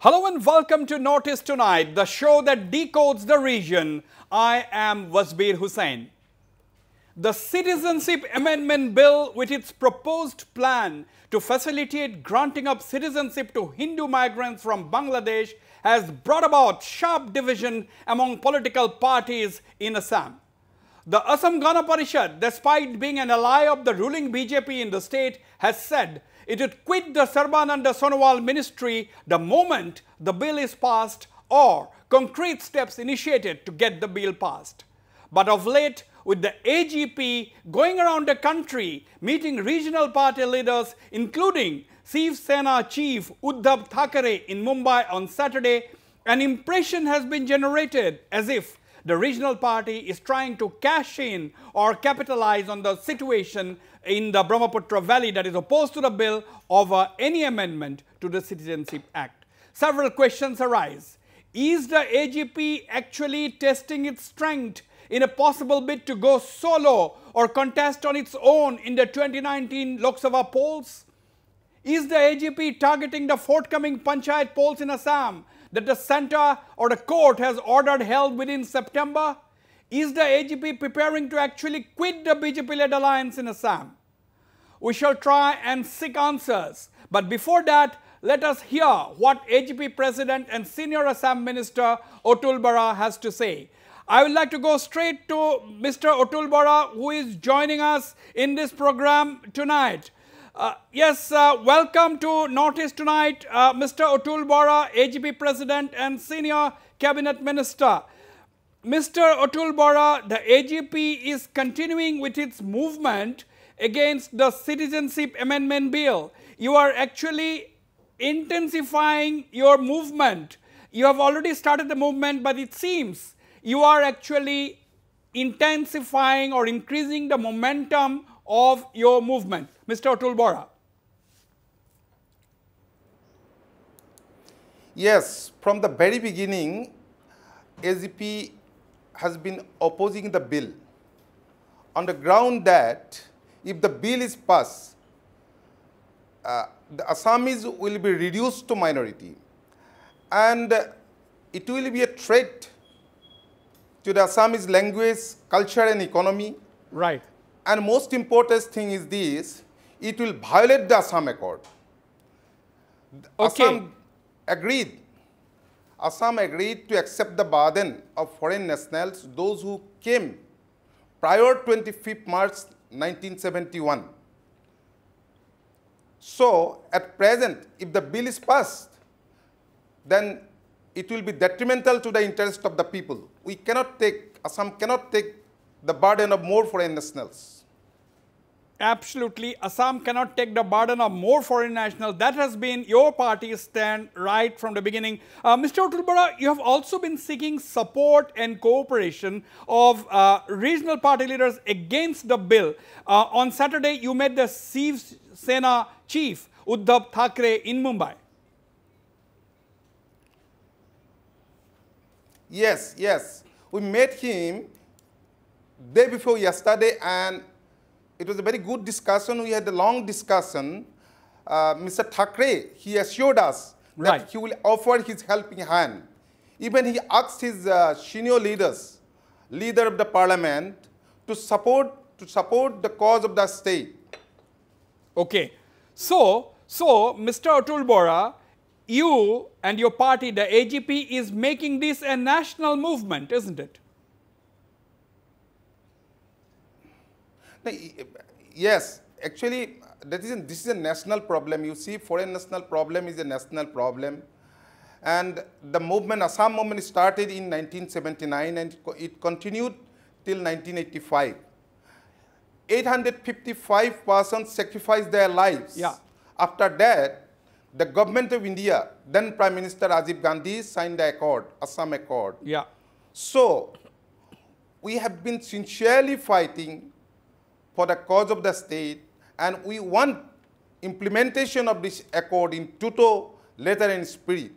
Hello and welcome to Notice Tonight, the show that decodes the region. I am Wasbir Hussain. The Citizenship Amendment Bill, with its proposed plan to facilitate granting of citizenship to Hindu migrants from Bangladesh, has brought about sharp division among political parties in Assam. The Assam Gana Parishad, despite being an ally of the ruling BJP in the state, has said it would quit the Sarbananda Sonowal ministry the moment the bill is passed or concrete steps initiated to get the bill passed. But of late, with the AGP going around the country meeting regional party leaders, including Shiv Sena chief Uddhav Thackeray in Mumbai on Saturday, an impression has been generated as if the regional party is trying to cash in or capitalize on the situation in the Brahmaputra Valley that is opposed to the bill over any amendment to the Citizenship Act. Several questions arise. Is the AGP actually testing its strength in a possible bid to go solo or contest on its own in the 2019 Lok Sabha polls? Is the AGP targeting the forthcoming Panchayat polls in Assam that the centre or the court has ordered held within September? Is the AGP preparing to actually quit the BJP-led alliance in Assam? We shall try and seek answers. But before that, let us hear what AGP President and Senior Assam Minister Atul Bara has to say. I would like to go straight to Mr. Atul Bara, who is joining us in this program tonight. Welcome to Notice Tonight, Mr. Atul Bara, AGP President and Senior Cabinet Minister. Mr. Atul Bara, the AGP is continuing with its movement against the Citizenship Amendment Bill. You are actually intensifying your movement. You have already started the movement, but it seems you are actually intensifying or increasing the momentum of your movement. Mr. Atul Bara. Yes, from the very beginning, AGP has been opposing the bill on the ground that if the bill is passed, the Assamese will be reduced to minority and it will be a threat to the Assamese language, culture and economy. Right. And most important thing is this, it will violate the Assam Accord. Okay. Assam agreed to accept the burden of foreign nationals, those who came prior 25th March 1971. So, at present, if the bill is passed, then it will be detrimental to the interest of the people. Assam cannot take the burden of more foreign nationals. Absolutely. Assam cannot take the burden of more foreign nationals. That has been your party's stand right from the beginning. Mr. Atul Bara, you have also been seeking support and cooperation of regional party leaders against the bill. On Saturday, you met the Shiv Sena chief, Uddhav Thackeray, in Mumbai. Yes. We met him day before yesterday and it was a very good discussion. We had a long discussion. Mr. Thackeray, he assured us that he will offer his helping hand. Even he asked his senior leaders, leader of the parliament, to support the cause of the state. Okay. So Mr. Atul Bara, you and your party, the AGP, is making this a national movement, isn't it? Yes, actually, this is a national problem. You see, foreign national problem is a national problem. And the movement, Assam movement, started in 1979 and it continued till 1985. 855 persons sacrificed their lives. Yeah. After that, the government of India, then Prime Minister Rajiv Gandhi, signed the accord, Assam Accord. Yeah. So, we have been sincerely fighting for the cause of the state, and we want implementation of this accord in toto, letter and spirit.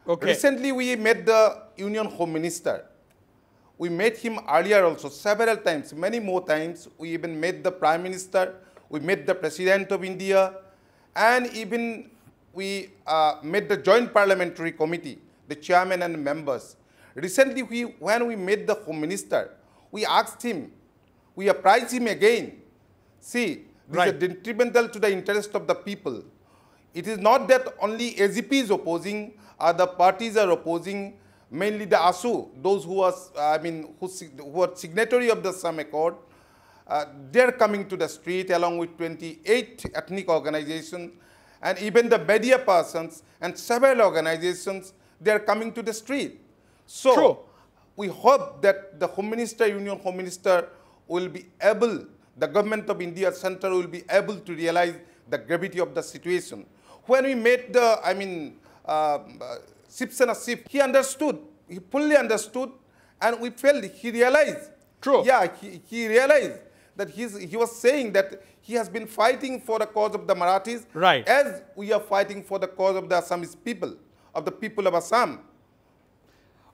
Okay. Recently, we met the Union Home Minister. We met him earlier also, several times, many more times. We even met the Prime Minister, we met the President of India, and even we made the Joint Parliamentary Committee, the chairman and members. Recently, when we met the Home Minister, we asked him, we apprised him again. See, this is detrimental to the interest of the people. It is not that only AGP is opposing, other parties are opposing, mainly the ASU, those who are signatory of the SAM Accord. They are coming to the street along with 28 ethnic organizations, and even the media persons and several organizations, they are coming to the street. So, we hope that the Home Minister, Union Home Minister will be able, the government of India Center will be able to realize the gravity of the situation. When we met the, Sipsena Sip, he understood, he fully understood, and we felt he realized. Yeah, he realized that he was saying that he has been fighting for the cause of the Marathis, as we are fighting for the cause of the Assamese people, of the people of Assam.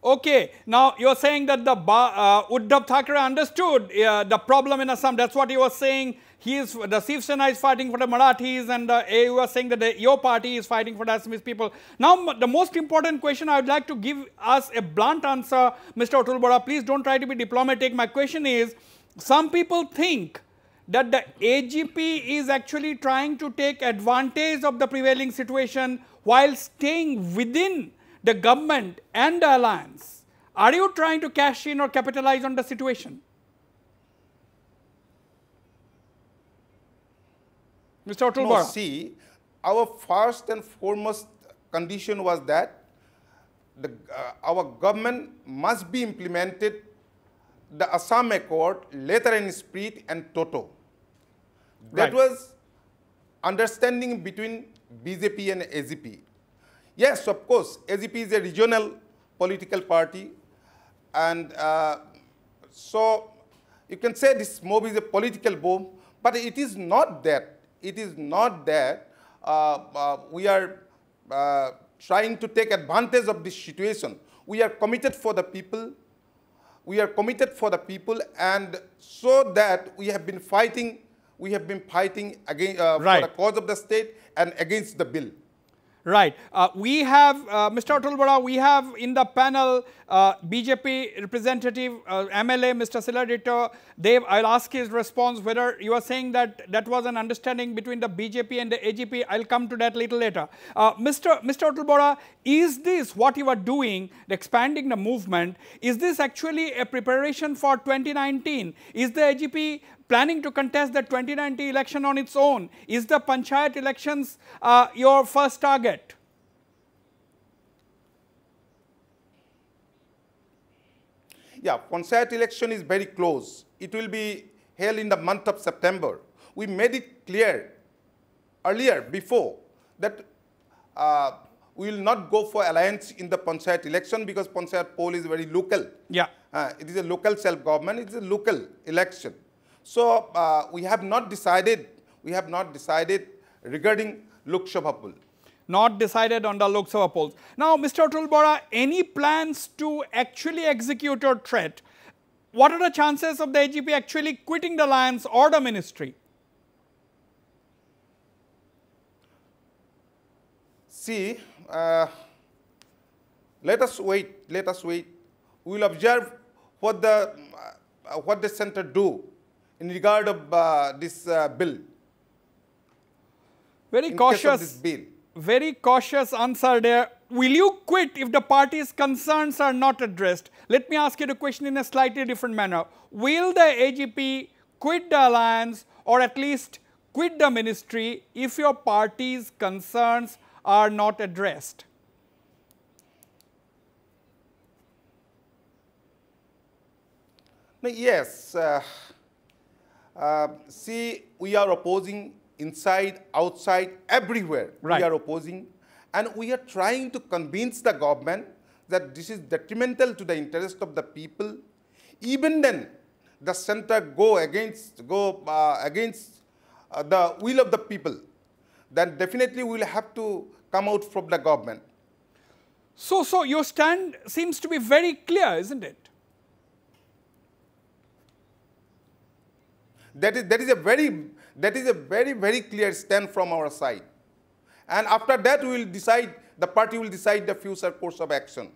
Okay, now you are saying that the Uddhav Thackeray understood the problem in Assam. That's what you were saying. The Shiv Sena is fighting for the Marathis, and you were saying that your party is fighting for the Assamese people. Now, the most important question, I would like to give us a blunt answer, Mr. Atul Bora. Please don't try to be diplomatic. My question is, some people think that the AGP is actually trying to take advantage of the prevailing situation while staying within the government and the alliance. Are you trying to cash in or capitalize on the situation? Mr. Atul Bora. See, our first and foremost condition was that our government must be implemented the Assam Accord, letter and spirit and toto. That was understanding between BJP and AGP. Yes, of course, AGP is a regional political party, and so you can say this move is a political move, but it is not that. It is not that we are trying to take advantage of this situation. We are committed for the people. We are committed for the people, and so that we have been fighting. We have been fighting against for the cause of the state and against the bill. Right. We have, Mr. Atul Bora, we have in the panel BJP representative, MLA, Mr. Siladito. Dev, I'll ask his response whether you are saying that that was an understanding between the BJP and the AGP. I'll come to that a little later. Mr. Atul Bora, is this what you are doing, expanding the movement, is this actually a preparation for 2019? Is the AGP planning to contest the 2019 election on its own? Is the panchayat elections your first target? Yeah, panchayat election is very close. It will be held in the month of September. We made it clear earlier, before, that we will not go for alliance in the panchayat election because panchayat poll is very local. Yeah. It is a local self-government. It is a local election. So we have not decided. We have not decided regarding Lok Sabha poll. Not decided on the Lok Sabha polls. Now, Mr. Atul Bora, any plans to actually execute your threat? What are the chances of the AGP actually quitting the alliance or the ministry? See, let us wait. Let us wait. We will observe what the center do in regard of this bill. Very cautious. Very cautious answer there. Will you quit if the party's concerns are not addressed? Let me ask you the question in a slightly different manner. Will the AGP quit the alliance or at least quit the ministry if your party's concerns are not addressed? Yes. See, we are opposing inside, outside, everywhere. We are opposing. And we are trying to convince the government that this is detrimental to the interest of the people. Even then, the center go against the will of the people. Then definitely we will have to come out from the government. So your stand seems to be very clear, isn't it? That is a very, very clear stand from our side. And after that, we will decide, the party will decide the future course of action.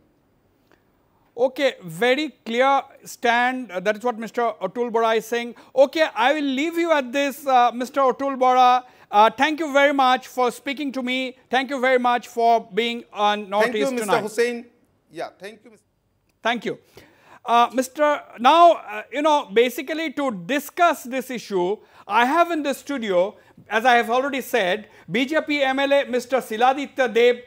Okay, very clear stand. That is what Mr. Atul Bora is saying. Okay, I will leave you at this, Mr. Atul Bora. Thank you very much for speaking to me. Thank you very much for being on Northeast tonight. Thank you, Mr. Hussain. Yeah, thank you, Mr. Thank you. Now, basically to discuss this issue, I have in the studio, as I have already said, BJP MLA Mr. Siladitya Deb,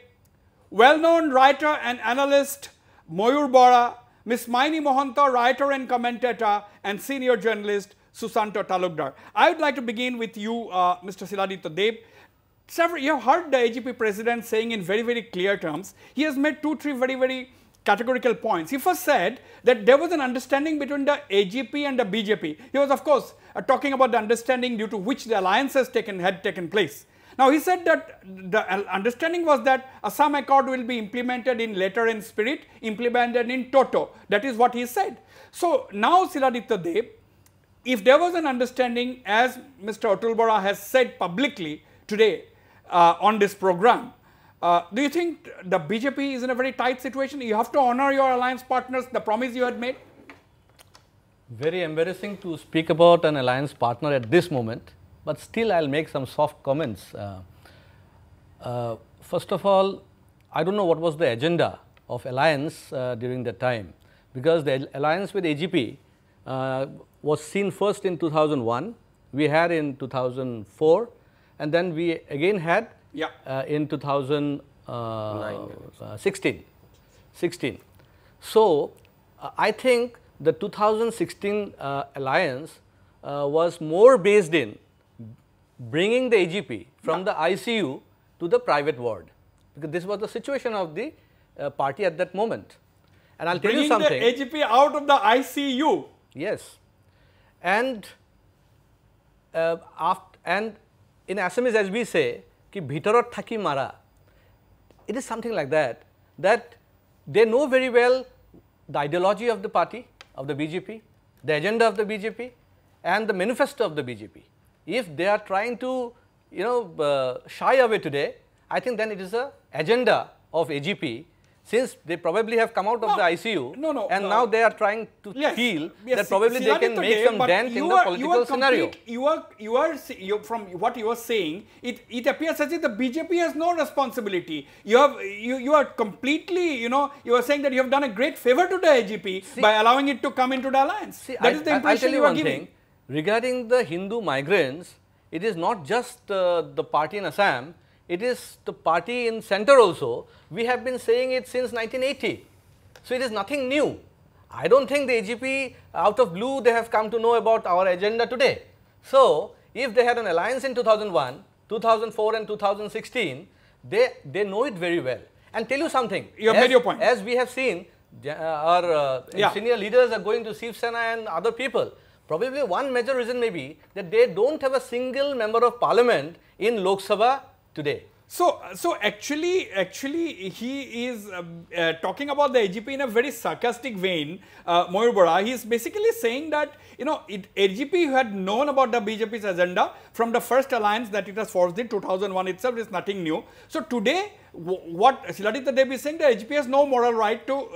well-known writer and analyst Mayur Bora, Ms. Maini Mohanta, writer and commentator, and senior journalist Susanto Talukdar. I would like to begin with you, Mr. Siladitya Deb. You have heard the AGP president saying in very, very clear terms, he has made 2-3 very, very categorical points. He first said that there was an understanding between the AGP and the BJP. He was, of course, talking about the understanding due to which the alliance had taken place. Now, he said that the understanding was that Assam Accord will be implemented in letter and spirit, implemented in toto. That is what he said. So, now Siladitya Deb, if there was an understanding, as Mr. Atul Bora has said publicly today on this program, do you think the BJP is in a very tight situation? You have to honor your alliance partners, the promise you had made? Very embarrassing to speak about an alliance partner at this moment, but still I'll make some soft comments. First of all, I don't know what was the agenda of alliance during that time, because the alliance with AGP was seen first in 2001, we had in 2004, and then we again had in 2016. So, I think the 2016 alliance was more based in bringing the AGP from the ICU to the private ward, because this was the situation of the party at that moment. And I'll tell you something. Bringing the AGP out of the ICU. Yes. And in Assamese, as we say, ki bhitorot thaki mara, it is something like that, that they know very well the ideology of the party, of the BJP, the agenda of the BJP, and the manifesto of the BJP. If they are trying to, shy away today, I think then it is an agenda of AGP, since they probably have come out of the ICU, and now they are trying to feel that probably they can make some dent in the political scenario. From what you are saying, it appears as if the BJP has no responsibility. You are completely, you are saying that you have done a great favor to the AGP by allowing it to come into the alliance. That is the impression you are giving. Regarding the Hindu migrants, it is not just the party in Assam, it is the party in center also. We have been saying it since 1980. So, it is nothing new. I don't think the AGP out of blue they have come to know about our agenda today. So, if they had an alliance in 2001, 2004 and 2016, they know it very well. And tell you something, you have made your point. As we have seen, our senior leaders are going to Shiv Sena and other people. Probably one major reason may be that they don't have a single member of parliament in Lok Sabha today. So actually he is talking about the AGP in a very sarcastic vein, Mayur Bora. He is basically saying that, AGP had known about the BJP's agenda from the first alliance that it has forged in 2001 itself, is nothing new. So today, what Siladitya Deb is saying, the AGP has no moral right to,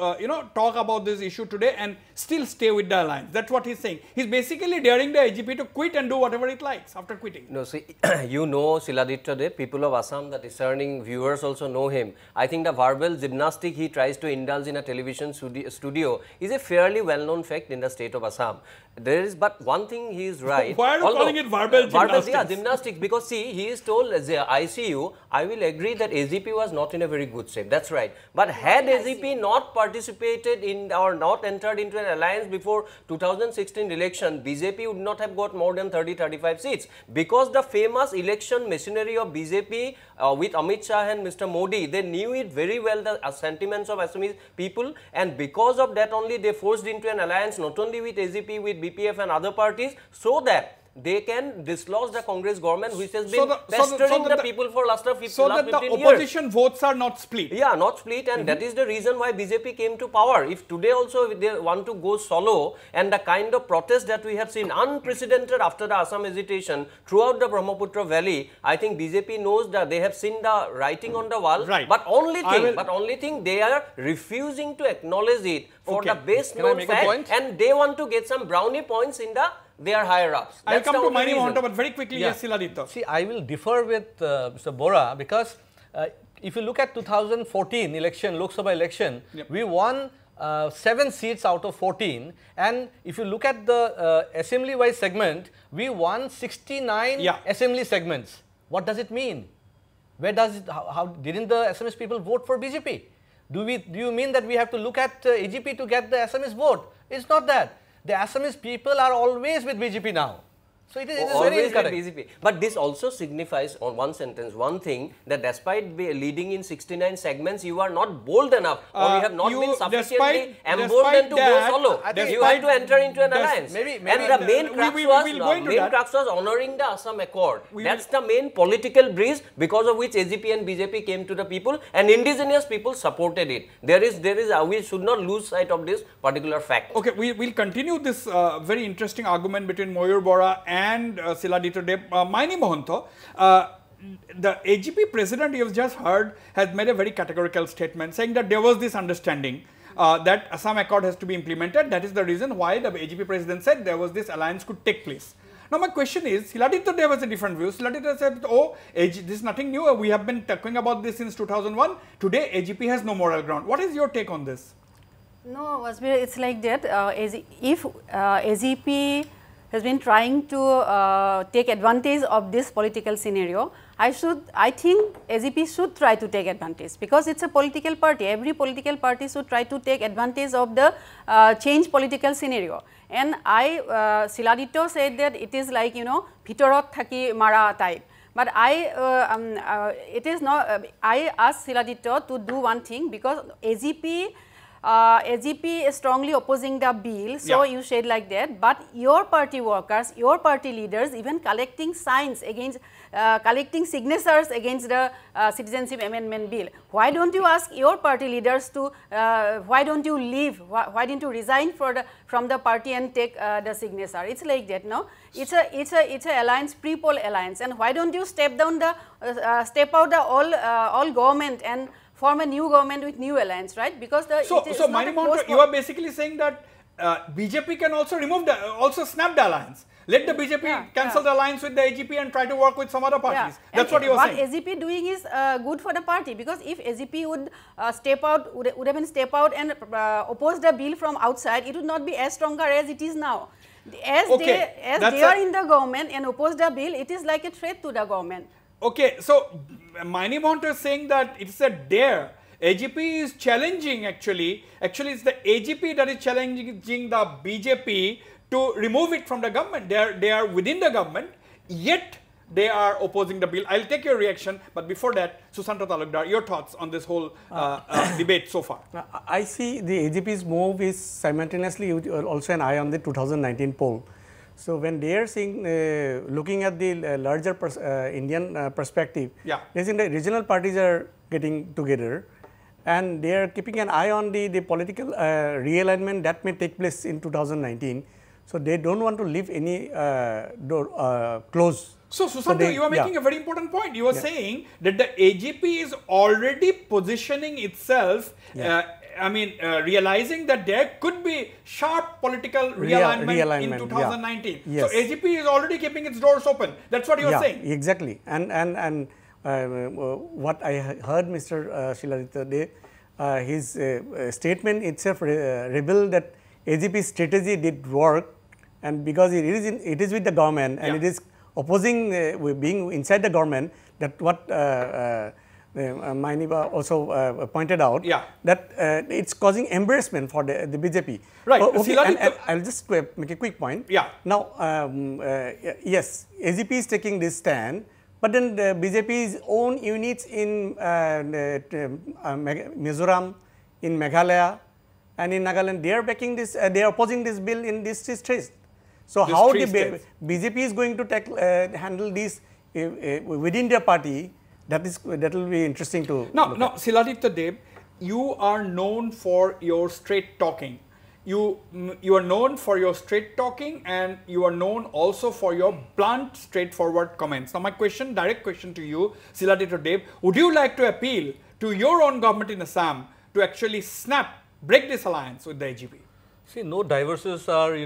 talk about this issue today and still stay with the alliance. That's what he's saying. He's basically daring the AGP to quit and do whatever it likes after quitting. No, see, Siladitya Deb, people of Assam, the discerning viewers also know him. I think the verbal gymnastic he tries to indulge in a television studio is a fairly well-known fact in the state of Assam. There is but one thing he is right. Why are you calling it verbal gymnastics? Yeah, gymnastics, because see, he is told as the ICU, I will agree that AGP was not in a very good shape, that's right. But had AGP not participated in or not entered into an alliance before 2016 election, BJP would not have got more than 30-35 seats. Because the famous election machinery of BJP with Amit Shah and Mr. Modi, they knew it very well, the sentiments of Assamese people, and because of that only they forced into an alliance not only with AGP, with BPF and other parties, so that they can dislodge the Congress government which has So been pestering the people for last 15 years. So that the opposition votes are not split. Yeah, not split, and that is the reason why BJP came to power. If today also they want to go solo, and the kind of protest that we have seen, unprecedented after the Assam agitation throughout the Brahmaputra Valley, I think BJP knows that they have seen the writing on the wall. Right. But only thing they are refusing to acknowledge it for the base known fact, and they want to get some brownie points in their higher ups. I'll come to Mani Mohanta, but very quickly, yes, Siladitya. See, I will differ with Mr. Bora because if you look at 2014 election, Lok Sabha election, we won 7 seats out of 14, and if you look at the assembly-wise segment, we won 69 assembly segments. What does it mean? Where does it? How didn't the Assamese people vote for BJP? Do you mean that we have to look at AGP to get the Assamese vote? It's not that. The Assamese people are always with BJP now. So it is very incorrect. BJP. But this also signifies, on one sentence, one thing, that despite leading in 69 segments, you are not bold enough, or you have not been sufficiently emboldened to go solo. You have to enter into an alliance. Maybe and the main crux was honoring the Assam Accord. That's the main political breeze because of which AGP and BJP came to the people, and indigenous people supported it. We should not lose sight of this particular fact. Okay, we'll continue this very interesting argument between Mayur Bora and Siladitya Deb. Mani Mohanta, the AGP president you have just heard has made a very categorical statement saying that there was this understanding that Assam Accord has to be implemented. That is the reason why the AGP president said there was this alliance could take place. Now my question is, Siladitya Deb has a different view. Siladitya said, oh, this is nothing new. We have been talking about this since 2001. Today AGP has no moral ground. What is your take on this? No, Wasbir, it's like that. If AGP has been trying to take advantage of this political scenario, I think AGP should try to take advantage, because it's a political party. Every political party should try to take advantage of the change political scenario. And Siladitya said that it is like, Bhitorot Thaki Mara type. But it is not, I asked Siladitya to do one thing, because AGP is strongly opposing the bill, so you said like that, but your party workers, your party leaders even collecting signs against, collecting signatures against the Citizenship Amendment Bill. Why don't you ask your party leaders to, why don't you leave, why didn't you resign from the party and take the signature? It's like that, no? It's a alliance, pre-poll alliance, and why don't you step out the all government and form a new government with new alliance, right? Because so Mani Mohanta, you are basically saying that BJP can also also snap the alliance. Let the BJP cancel the alliance with the AGP and try to work with some other parties. That's what you are saying. What AGP doing is good for the party, because if AGP would step out and oppose the bill from outside, it would not be as stronger as it is now. As they are in the government and oppose the bill, it is like a threat to the government. Okay, so Mani Mohanta is saying that it's a dare. AGP is challenging actually it's the AGP that is challenging the BJP to remove it from the government. They are within the government, yet they are opposing the bill. I'll take your reaction, but before that, Susanta Talukdar, your thoughts on this whole debate so far. I see the AGP's move is simultaneously also an eye on the 2019 poll. So when they are seeing, looking at the larger Indian perspective, they think the regional parties are getting together, and they are keeping an eye on the political realignment that may take place in 2019. So they don't want to leave any door closed. So Susanta, you are making a very important point. You are saying that the AGP is already positioning itself. Realizing that there could be sharp political realignment in 2019. So AGP is already keeping its doors open. That's what you are saying. Exactly. And what I heard Mr. Siladitya, his statement itself revealed that AGP's strategy did work, and because it is with the government and it is opposing being inside the government, that what Mainiba also pointed out, that it's causing embarrassment for the BJP. Right. And I'll just make a quick point. Now, yes, AGP is taking this stand, but then the BJP's own units in Mizoram, in Meghalaya, and in Nagaland, they are backing this. They are opposing this bill in these states. So how the BJP is going to handle this within their party? That will be interesting to no, Siladitya Deb, you are known for your straight talking. You are known for your straight talking, and you are known also for your blunt, straightforward comments. Now, my question, direct question to you, Siladitya Deb, would you like to appeal to your own government in Assam to actually break this alliance with the AGP? See, no divorces are,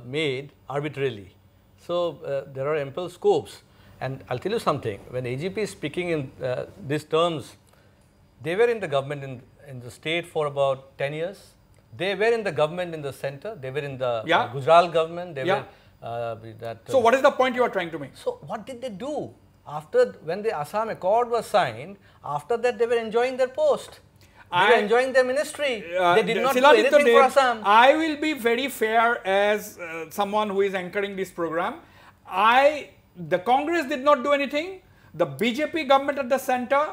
made arbitrarily. So, there are ample scopes. And I'll tell you something, when AGP is speaking in these terms, they were in the government in the state for about 10 years. They were in the government in the center. They were in the Gujarat government. They were so, what is the point you are trying to make? So, what did they do? After, when the Assam Accord was signed, after that they were enjoying their post. They were enjoying their ministry. They did not do anything for Assam. I will be very fair as someone who is anchoring this program. The Congress did not do anything. The BJP government at the center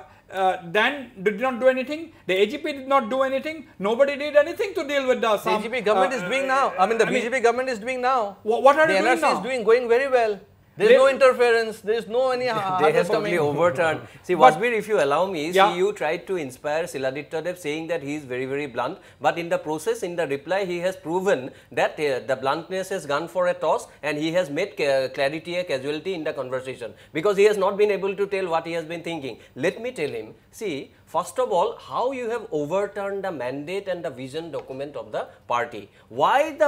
then did not do anything. The AGP did not do anything. Nobody did anything to deal with the Assam. The AGP government is doing now. I mean, the BJP government is doing now. What are they doing now? The NRC is going very well. There is no interference. There is no any. They have totally overturned. See, Wasbir, if you allow me, see, you tried to inspire Siladitya Deb, saying that he is very, very blunt. But in the process, in the reply, he has proven that the bluntness has gone for a toss, and he has made clarity a casualty in the conversation, because he has not been able to tell what he has been thinking. Let me tell him. See, first of all, how you have overturned the mandate and the vision document of the party. Why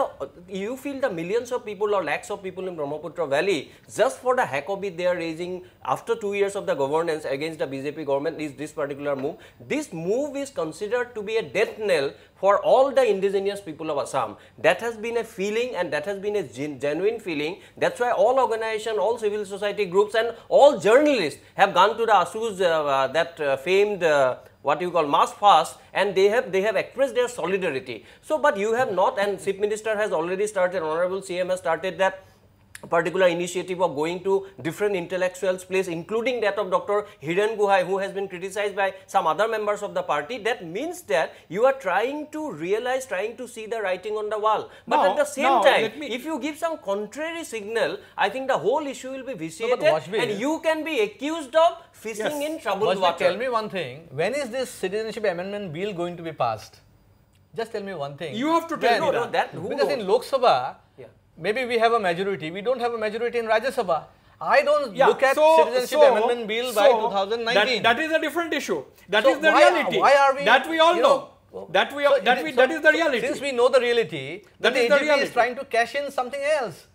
you feel the millions of people or lakhs of people in Brahmaputra Valley, just for the heck of it, they are raising after 2 years of the governance against the BJP government is this particular move. This move is considered to be a death knell for all the indigenous people of Assam. That has been a feeling, and that has been a genuine feeling. That's why all organizations, all civil society groups, and all journalists have gone to the ASU's famed what you call mass fast, and they have expressed their solidarity. So, but you have not, and Chief Minister has already started, Honorable CM has started that particular initiative of going to different intellectuals' place, including that of Dr. Hiren Guhai, who has been criticized by some other members of the party. That means that you are trying to realize, trying to see the writing on the wall. But at the same time, if you give some contrary signal, I think the whole issue will be vitiated, and you can be accused of fishing in troubled water. Tell me one thing, when is this Citizenship Amendment Bill going to be passed? Just tell me one thing. You have to tell me that. Because in Lok Sabha, maybe we have a majority. We don't have a majority in Rajya Sabha. I don't look at Citizenship Amendment Bill by 2019. That is a different issue. That is the reality. Why are we? That we all know. That is the reality. Since we know the reality, the AGP is trying to cash in something else.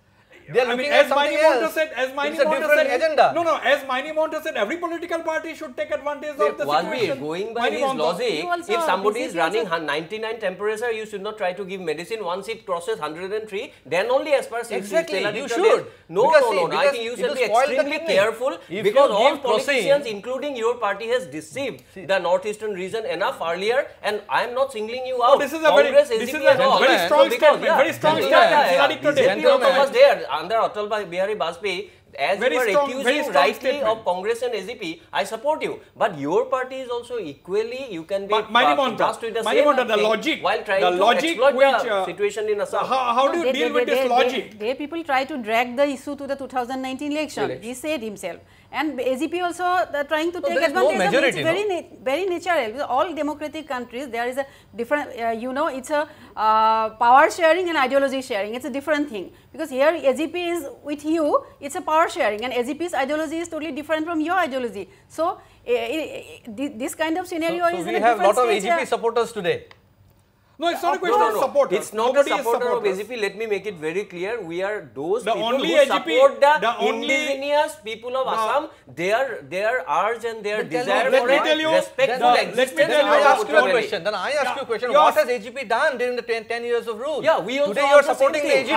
They are looking at something else. It's a different agenda. No, as Maini Monta said, every political party should take advantage of the situation. Going by his logic, if somebody is running 99 temperature, you should not try to give medicine. Once it crosses 103, then only as per exactly, you should. No, I think you should be extremely careful, because all politicians, including your party, has deceived the northeastern region enough earlier, and I am not singling you out. This is a very strong statement. Very strong statement. BJP was there under Atal Bihari Wasbir. As you are accusing rightly of Congress and AGP, I support you. But your party is also equally, you can be just with the same logic while trying to exploit the situation in Assam. How do you deal with this logic? People try to drag the issue to the 2019 election. He said himself. And AGP also trying to take advantage of it. It's very natural. All democratic countries, there is a different, it's a power sharing and ideology sharing. It's a different thing. Because here AGP is with you, it's a power sharing, and AGP's ideology is totally different from your ideology. So, this kind of scenario is in a different stage. We have a lot of AGP supporters today. No, it's not a question of support. It's not a supporter of AGP. Let me make it very clear. We are those people who support the indigenous people of Assam. Their urge and their desire for respectful existence. Then I ask you a question. What has AGP done during the 10 years of rule? Yeah, we also today you are supporting the AGP.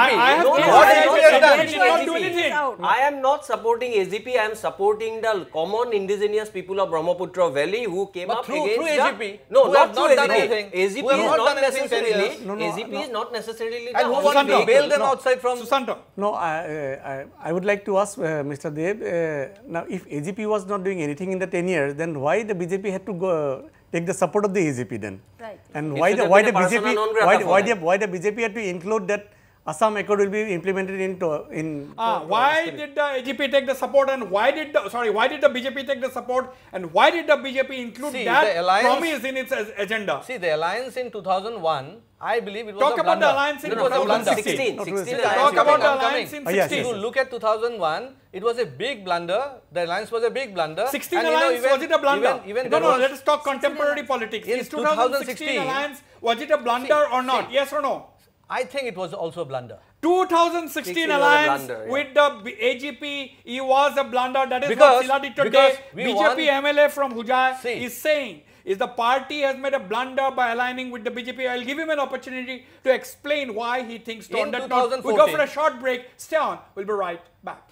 I am not supporting AGP. I am supporting the common indigenous people of Brahmaputra Valley who came up against AGP. No, not through AGP. AGP is not necessarily. AGP is not necessarily. And who wants to bail them outside from Susanto? No, I would like to ask Mr. Deb. Now, if AGP was not doing anything in the 10 years, then why the BJP had to go take the support of the AGP then? Right. And why the BJP had to include that Assam Accord will be implemented why did the AGP take the support, and why did the BJP take the support, and why did the BJP include that promise in its agenda? See, the alliance in 2001, I believe it was Talk a blunder. about the alliance in 2016. Talk about the alliance in 16. If you look at 2001, it was a big blunder. The alliance was a big blunder. 16 alliance, was it a blunder? No, let us talk contemporary politics. In Is 2016 alliance, was it a blunder or not? Yes or no? I think it was also a blunder. 2016 alliance with the AGP, it was a blunder. That is because, what Siladitya Day, BJP won. MLA from Hussain is saying. Is the party has made a blunder by aligning with the BJP. I'll give him an opportunity to explain why he thinks so. On that note, we go for a short break. Stay on. We'll be right back.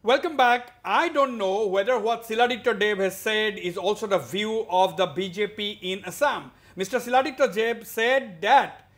Welcome back. I don't know whether what Siladitya Dev has said is also the view of the BJP in Assam. Mr. Siladitya Dev said that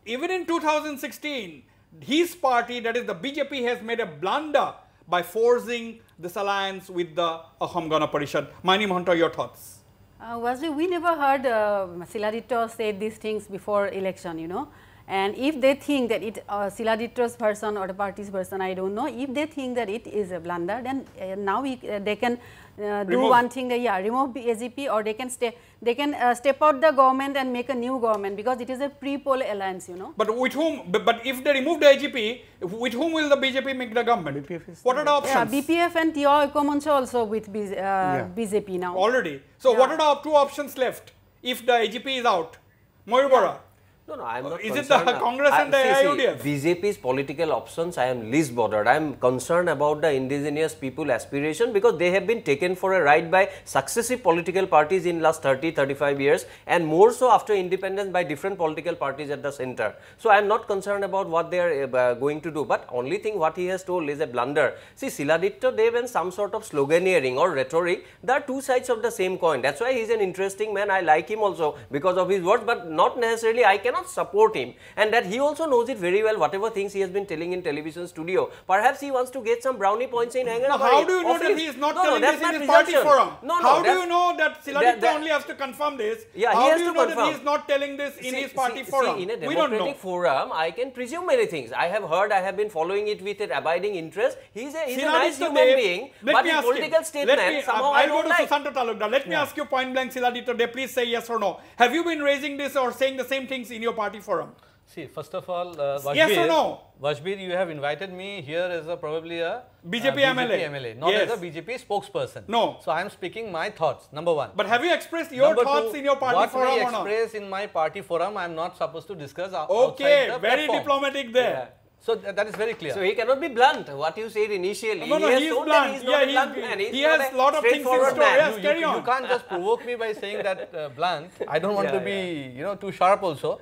even in 2016, his party, that is the BJP, has made a blunder by forcing this alliance with the Ahom Gana Parishad. Mani Mahanta, your thoughts? Wasbir, we never heard Siladitya say these things before election, you know. And if they think that it Siladitya's version or the party's version, I don't know. If they think that it is a blunder, then now they can do one thing. Remove AGP, or they can step out the government and make a new government, because it is a pre-poll alliance, you know. But with whom? But if they remove the AGP, with whom will the BJP make the government? What are the options? BPF and Tio Ekomoncha also with BJP now. Already. So what are the two options left if the AGP is out? Mayur Bora. No, I am not Is it the Congress and the AIUDF? BJP's political options, I am least bothered. I am concerned about the indigenous people aspiration, because they have been taken for a ride by successive political parties in last 30-35 years, and more so after independence by different political parties at the center. So I am not concerned about what they are going to do, but only thing what he has told is a blunder. See, Siladitya Dev and some sort of sloganeering or rhetoric, there are two sides of the same coin. That's why he is an interesting man. I like him also because of his words, but not necessarily I cannot support him, and that he also knows it very well, whatever things he has been telling in television studio. Perhaps he wants to get some brownie points in hanger. How do you know that he is not telling this in his party forum? How do you know that Siladitya only has to confirm this? Yeah, how do you know that he is not telling this in his party forum? In a democratic forum, I can presume many things. I have heard, I have been following it with an abiding interest. He's a nice human being, but in political statement, somehow I don't like. I'll go to Susanto Talukdar. Let me ask you point blank, Siladitya Dev, please say yes or no. Have you been raising this or saying the same things in your party forum? See, first of all, Wasbir, yes or no? Wasbir, you have invited me here as probably a BJP MLA, not as a BJP spokesperson. No. So I am speaking my thoughts, number one. But have you expressed your thoughts in your party forum or not? What I express in my party forum, I am not supposed to discuss outside the very platform. Diplomatic there. Yeah. So that is very clear. So he cannot be blunt. What you said initially. No, he is blunt. He's not a blunt man. He has a lot of things in store. Yes, carry on. You can't just provoke me by saying that blunt. I don't want to be, too sharp also.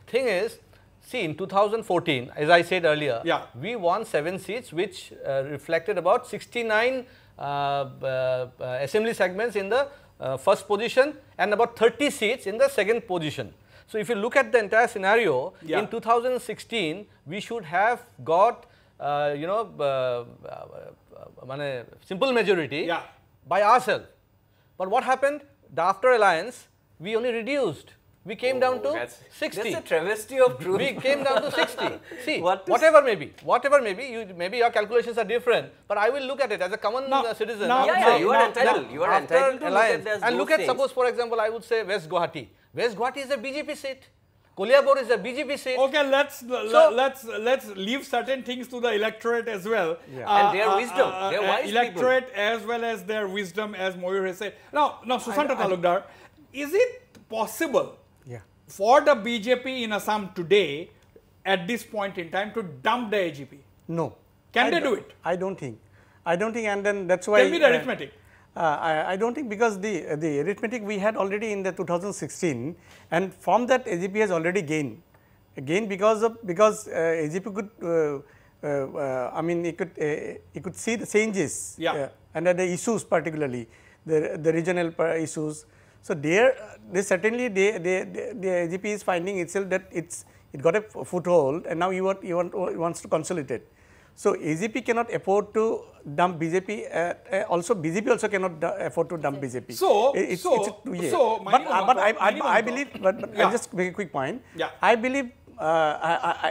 Thing is, see, in 2014, as I said earlier, we won 7 seats, which reflected about 69 assembly segments in the first position and about 30 seats in the second position. So if you look at the entire scenario, in 2016, we should have got, simple majority by ourselves. But what happened? After alliance, we only reduced. We came down to 60. That's a travesty of truth. We came down to 60. See, whatever may be, maybe your calculations are different, but I will look at it as a common citizen. You are entitled to look at this. And look at, suppose, for example, I would say West Guwahati. West Guwahati is a BJP seat. Koliabor is a BJP seat. Okay, let's leave certain things to the electorate as well. And their wisdom, their wise electorate people. as well as their wisdom, as Mayur has said. Now, Susanto Talukdar, is it possible for the BJP in Assam today, at this point in time, to dump the AGP? No. Can they do it? I don't think, and then that's why. Tell me the arithmetic. I don't think, because the arithmetic we had already in the 2016, and from that AGP has already gained because AGP could it could see the changes and the issues, particularly the regional issues. So there, certainly the AGP is finding itself that it got a foothold, and now he wants to consolidate. So AGP cannot afford to dump BJP. Also, BJP also cannot afford to dump BJP. I believe. But I'll just make a quick point. Yeah. I believe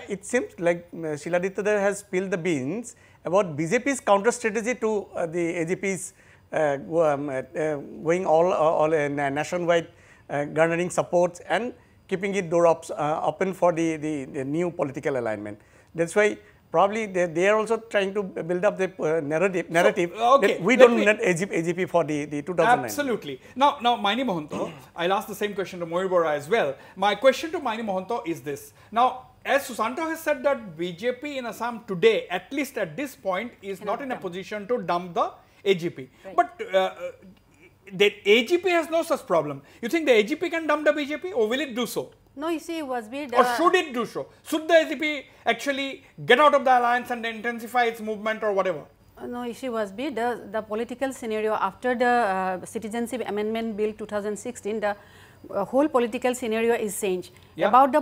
it seems like Shiladitya has spilled the beans about BJP's counter strategy to the AGP's going all nationwide, garnering supports and keeping it door open for the new political alignment. That's why probably they are also trying to build up the narrative that we don't need AGP for the 2009. Absolutely. Now Maini Mohanto, I'll ask the same question to Mayur Bora as well. My question to Maini Mohanto is this. Now, as Susanto has said that BJP in Assam today, at least at this point, is not in a position to dump the AGP. Right. But the AGP has no such problem. You think the AGP can dump the BJP, or will it do so? No, you see, Wasbir. Or should it do so? Should the AGP actually get out of the alliance and intensify its movement or whatever? No, you see, Wasbir, the political scenario after the Citizenship Amendment Bill 2016, the whole political scenario is changed. Yeah. About the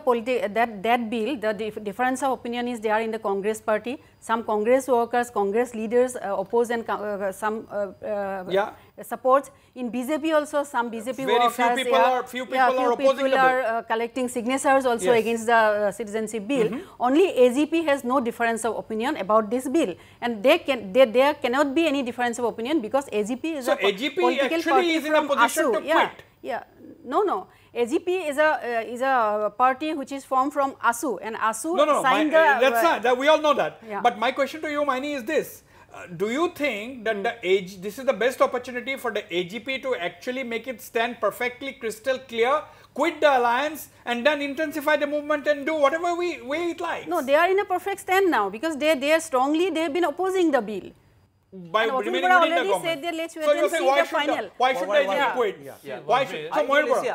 that bill, the difference of opinion is there in the Congress party. Some Congress workers, Congress leaders oppose and some supports. In BJP also, some BJP workers, few people are opposing the bill. Collecting signatures also against the citizenship bill. Only AGP has no difference of opinion about this bill, and there cannot be any difference of opinion because AGP is a political party from ASU. Yeah. No. AGP is a party which is formed from ASU, and ASU signed we all know that. Yeah. But my question to you, Maini, is this. Do you think that this is the best opportunity for the AGP to actually make it stand perfectly crystal clear, quit the alliance and then intensify the movement and do whatever way it likes? No, they are in a perfect stand now because they have been opposing the bill. By remaining within the government. Said let's wait and see the final. Why should the AGP quit?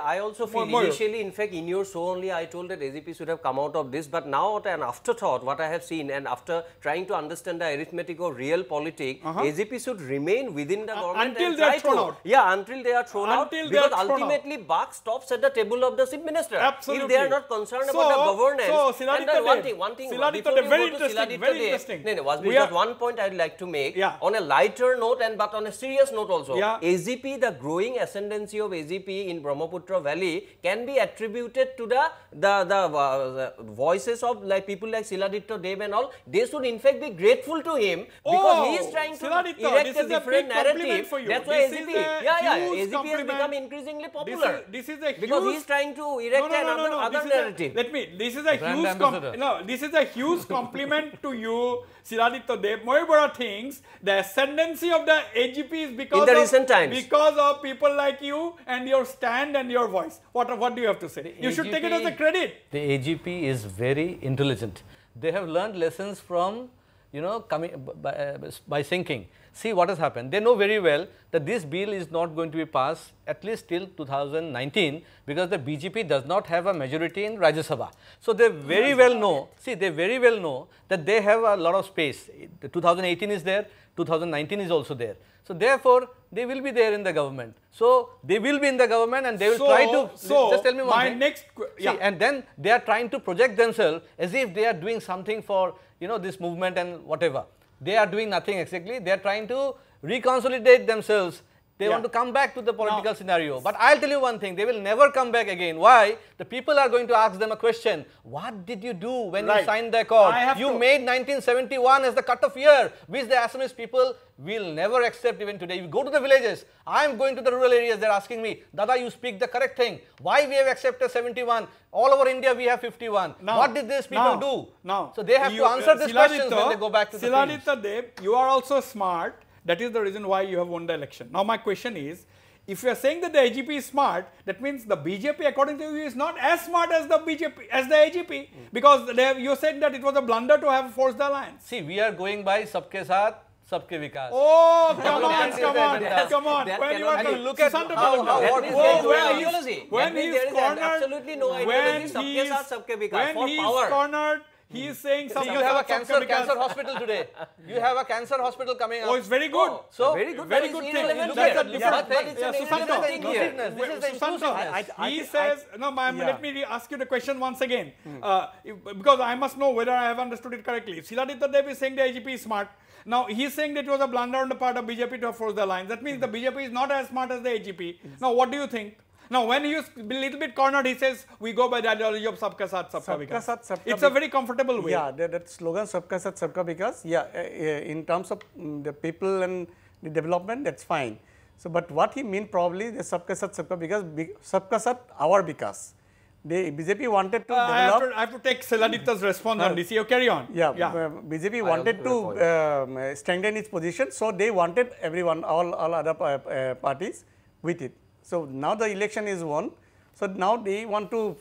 I also feel initially, in fact, in your show only, I told that AGP should have come out of this, but now at an afterthought, what I have seen, and after trying to understand the arithmetic of real politics, AGP should remain within the government until they are thrown out. Yeah, until they are thrown out, because ultimately buck stops at the table of the chief minister. Absolutely. If they are not concerned about the governance. And then one thing, before we go to Siladitya, just one point I would like to make. On a lighter note but on a serious note also, AGP, the growing ascendancy of AGP in Brahmaputra Valley can be attributed to the voices of people like Siladitya Dev and all. They should in fact be grateful to him because he is trying to erect a different narrative. That's why AGP has become increasingly popular. This is a huge, because he is trying to erect another narrative. This is a huge compliment to you, Siladitya Dev. Mayur Bora thinks the ascendancy of the AGP is because of people like you and your stand and your voice. What do you have to say? You should take it as a credit. The AGP is very intelligent. They have learned lessons from, coming by thinking. See what has happened. They know very well that this bill is not going to be passed at least till 2019 because the BJP does not have a majority in Rajya Sabha. So they very well know, that they have a lot of space. The 2018 is there, 2019 is also there. So therefore, they will be there in the government. So they will be in the government and they will try to, just tell me one thing. And then they are trying to project themselves as if they are doing something for, this movement and whatever. They are doing nothing exactly. They are trying to reconsolidate themselves. They want to come back to the political scenario. But I'll tell you one thing, they will never come back again. Why? The people are going to ask them a question. What did you do when you signed the accord? You made 1971 as the cut-off year, which the Assamese people will never accept even today. You go to the villages. I'm going to the rural areas. They're asking me, Dada, you speak the correct thing. Why we have accepted 71? All over India, we have 51. What did these people do? So they have to answer these questions when they go back to the fields. Siladitya Dev, you are also smart. That is the reason why you have won the election. Now my question is, if you are saying that the AGP is smart, that means the BJP according to you is not as smart as the AGP because you said that it was a blunder to have forced the alliance. See, we are going by Sabke Saath, Sabke Vikas. Oh, come on. When you are to look at when he is cornered, He is saying See, you have a cancer hospital today. You have a cancer hospital coming up. Oh, it's very good. Oh, so very good. Very That good is thing. irrelevant Look at here. the difference. But it's an irrelevant thing here. This is the inclusiveness. He says, no, ma'am, let me ask you the question once again. Because I must know whether I have understood it correctly. If Shiladitya Dev is saying the IGP is smart, now he is saying that it was a blunder on the part of BJP to force the alliance. That means the BJP is not as smart as the IGP. Now, what do you think? Now, when he is a little bit cornered, he says, we go by the ideology of Sabka Saath, Sabka Vikas. It's a very comfortable way. Yeah, that slogan, Sabka Saath, Sabka Vikas, yeah, in terms of the people and the development, that's fine. So, but what he meant probably, the Sabka Saath, Sabka Vikas, Sabka Saath, our Vikas. The BJP wanted to develop. I have to take Shiladitya's response on this. You carry on. Yeah, BJP wanted to strengthen its position, so they wanted everyone, all other parties with it. So now the election is won. So now they want to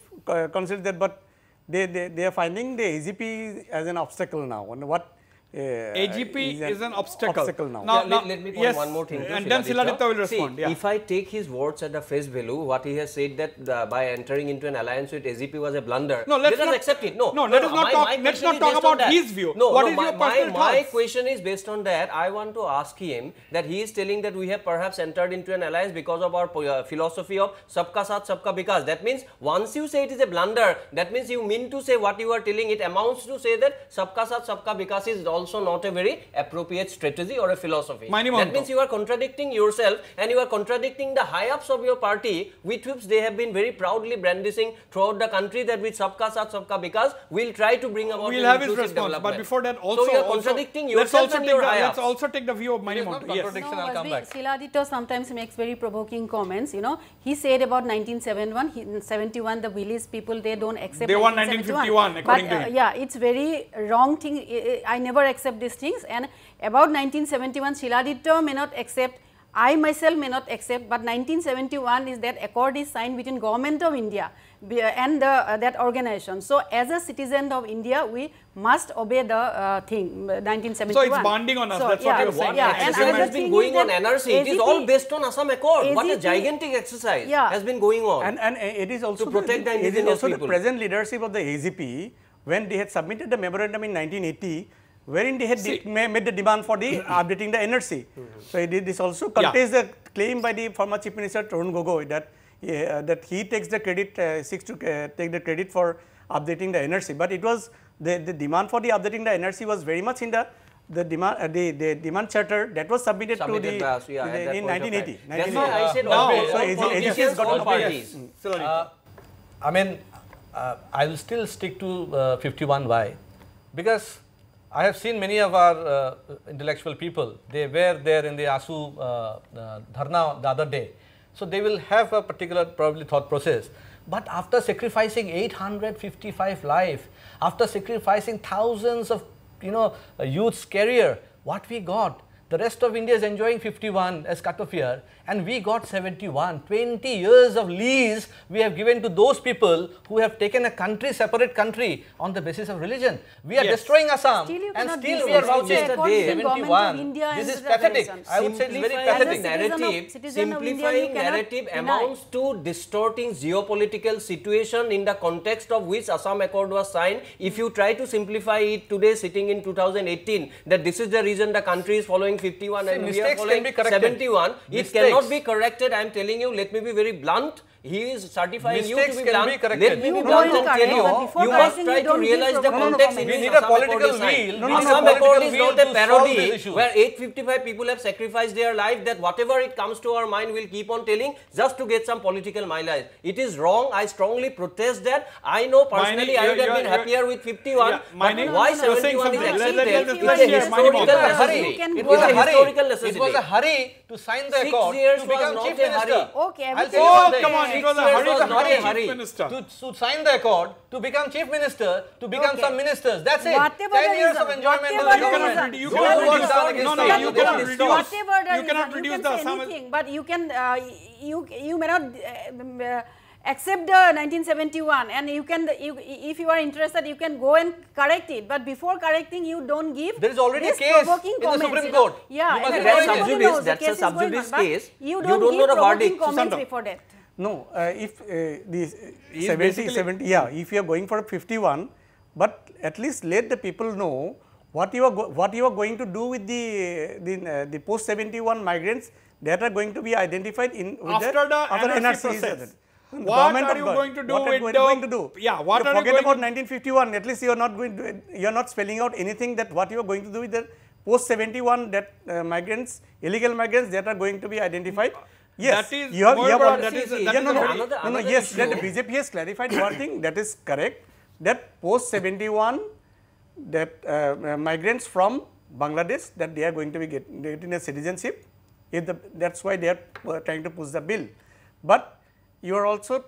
consider that, but they are finding the AGP as an obstacle now. And what AGP is an obstacle now. Let me point one more thing. And then Shiladitya will respond. See, if I take his words at the face value, what he has said that by entering into an alliance with AGP was a blunder. No, let us not accept it. No, let us not talk. Let's not talk about his view. No, what is your personal my thoughts? question is based on that. I want to ask him that he is telling that we have perhaps entered into an alliance because of our philosophy of Sabka Saath, Sabka Vikas. That means once you say it is a blunder, that means you mean to say what you are telling. It amounts to say that Sabka Saath, Sabka Vikas is also not a very appropriate strategy or a philosophy. That means you are contradicting yourself and you are contradicting the high-ups of your party, with which they have been very proudly brandishing throughout the country that with Sabka Saath, Sabka Vikas, we'll try to bring about we'll have his response. But before that, also, so you are contradicting yourself and your high-ups. Let's also take the view of Manimonto. Yes. No, I'll come back. Shiladitya sometimes makes very provoking comments. You know, he said about 1971, 71, the village people, they don't accept. They want 1951, according to him. Yeah, it's very wrong thing. I never accept these things. And about 1971, Shiladitya may not accept, I myself may not accept, but 1971 is that accord is signed between Government of India and that organization. So, as a citizen of India, we must obey the thing, 1971. So, it's bonding on us, so, that's what you are saying. Yeah, and has been going on NRC, it is all based on Assam Accord. What a gigantic exercise has been going on. And it is also to protect the indigenous people. The present leadership of the AGP, when they had submitted the memorandum in 1980, wherein they had made the demand for the updating the NRC. So this also contains the claim by the former Chief Minister Tarun Gogoi that that he takes the credit, seeks to take the credit for updating the NRC. But it was the demand for the updating the NRC was very much in the demand charter that was submitted to the in 1980. That's why I said AGP has got all parties. I mean, I will still stick to 51Y because I have seen many of our intellectual people, they were there in the ASU dharna the other day. So, they will have a particular probably thought process. But after sacrificing 855 lives, after sacrificing thousands of youth's career, what we got? The rest of India is enjoying 51 as cut-off year and we got 71. 20 years of lease we have given to those people who have taken a country, separate country on the basis of religion. We are destroying Assam and still we are vouching 71. This is pathetic. I would say it's very pathetic. Simplifying narrative amounts to distorting geopolitical situation in the context of which Assam Accord was signed. If you try to simplify it today sitting in 2018 that this is the reason the country is following 51 and we are following 71, it cannot be corrected. I am telling you, let me be very blunt. He is certifying you to be blunt. Let me be blunt and tell you, you must try to realize the context in which Assam Accord is signed. Assam Accord is not a parody where 855 people have sacrificed their life, that whatever it comes to our mind we will keep on telling just to get some political mileage. It is wrong. I strongly protest that. I know personally I would have been happier with 51, but why 71 is accepted? It was a historical necessity. It was a hurry to sign the accord to become Chief Minister. Okay, come on. It was a hurry to sign the accord, to become Chief Minister, to become some ministers. That's it. 10 years of enjoyment in the government. You cannot reduce the Assam. But you can, you may not accept the 1971 and you can, if you are interested, you can go and correct it. But before correcting, you don't give. There is already a case in the Supreme Court. Yeah, that's a sub judice case. You don't know the verdict. Comments before that. No, if the 70, if you are going for 51, but at least let the people know what you are going to do with the post 71 migrants that are going to be identified in after the NRC process. What are you going to do with the? Yeah, what are you forget going about 1951? At least you are not going to. You are not spelling out anything that what you are going to do with the post 71 that migrants, illegal migrants that are going to be identified. Yes, that is yes, that the BJP has clarified one thing, that is correct, that post 71 that migrants from Bangladesh, that they are going to be getting a citizenship. That's why they are trying to push the bill. But you also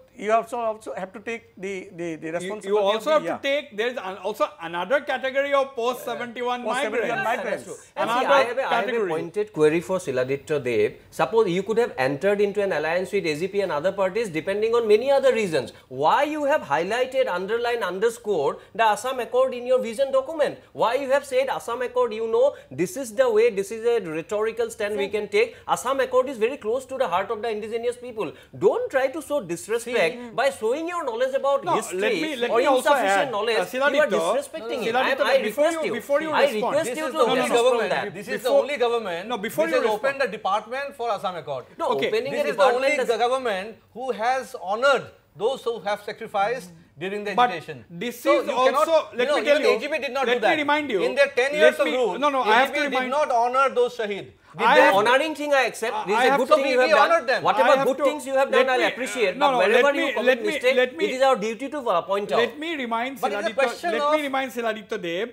have to take the responsibility. You also have to take. There is also another category of post 71 migrants. I have a pointed query for Siladitya Dev. Suppose you could have entered into an alliance with AGP and other parties depending on many other reasons. Why you have highlighted, underlined, underscored the Assam Accord in your vision document? Why you have said Assam Accord? You know, this is the way. This is a rhetorical stand we can take. Assam Accord is very close to the heart of the indigenous people. Don't try to show disrespect by showing your knowledge about history or insufficient knowledge. You are disrespecting it. I request you. Before you I request you to This is the only government. No, before you open the department for Assam Accord. No, opening this is the only government who has honored those who have sacrificed during the agitation. This is also, let me tell you, AGP did not do that. Let me remind you. In their 10 years of rule, I have to AGP did not honor those shaheed. Honoring thing I accept. This is a good thing you have done. Whatever good things you have done, I'll appreciate. But wherever you commit mistake, it is our duty to point out. Let me remind Siladitya Dev,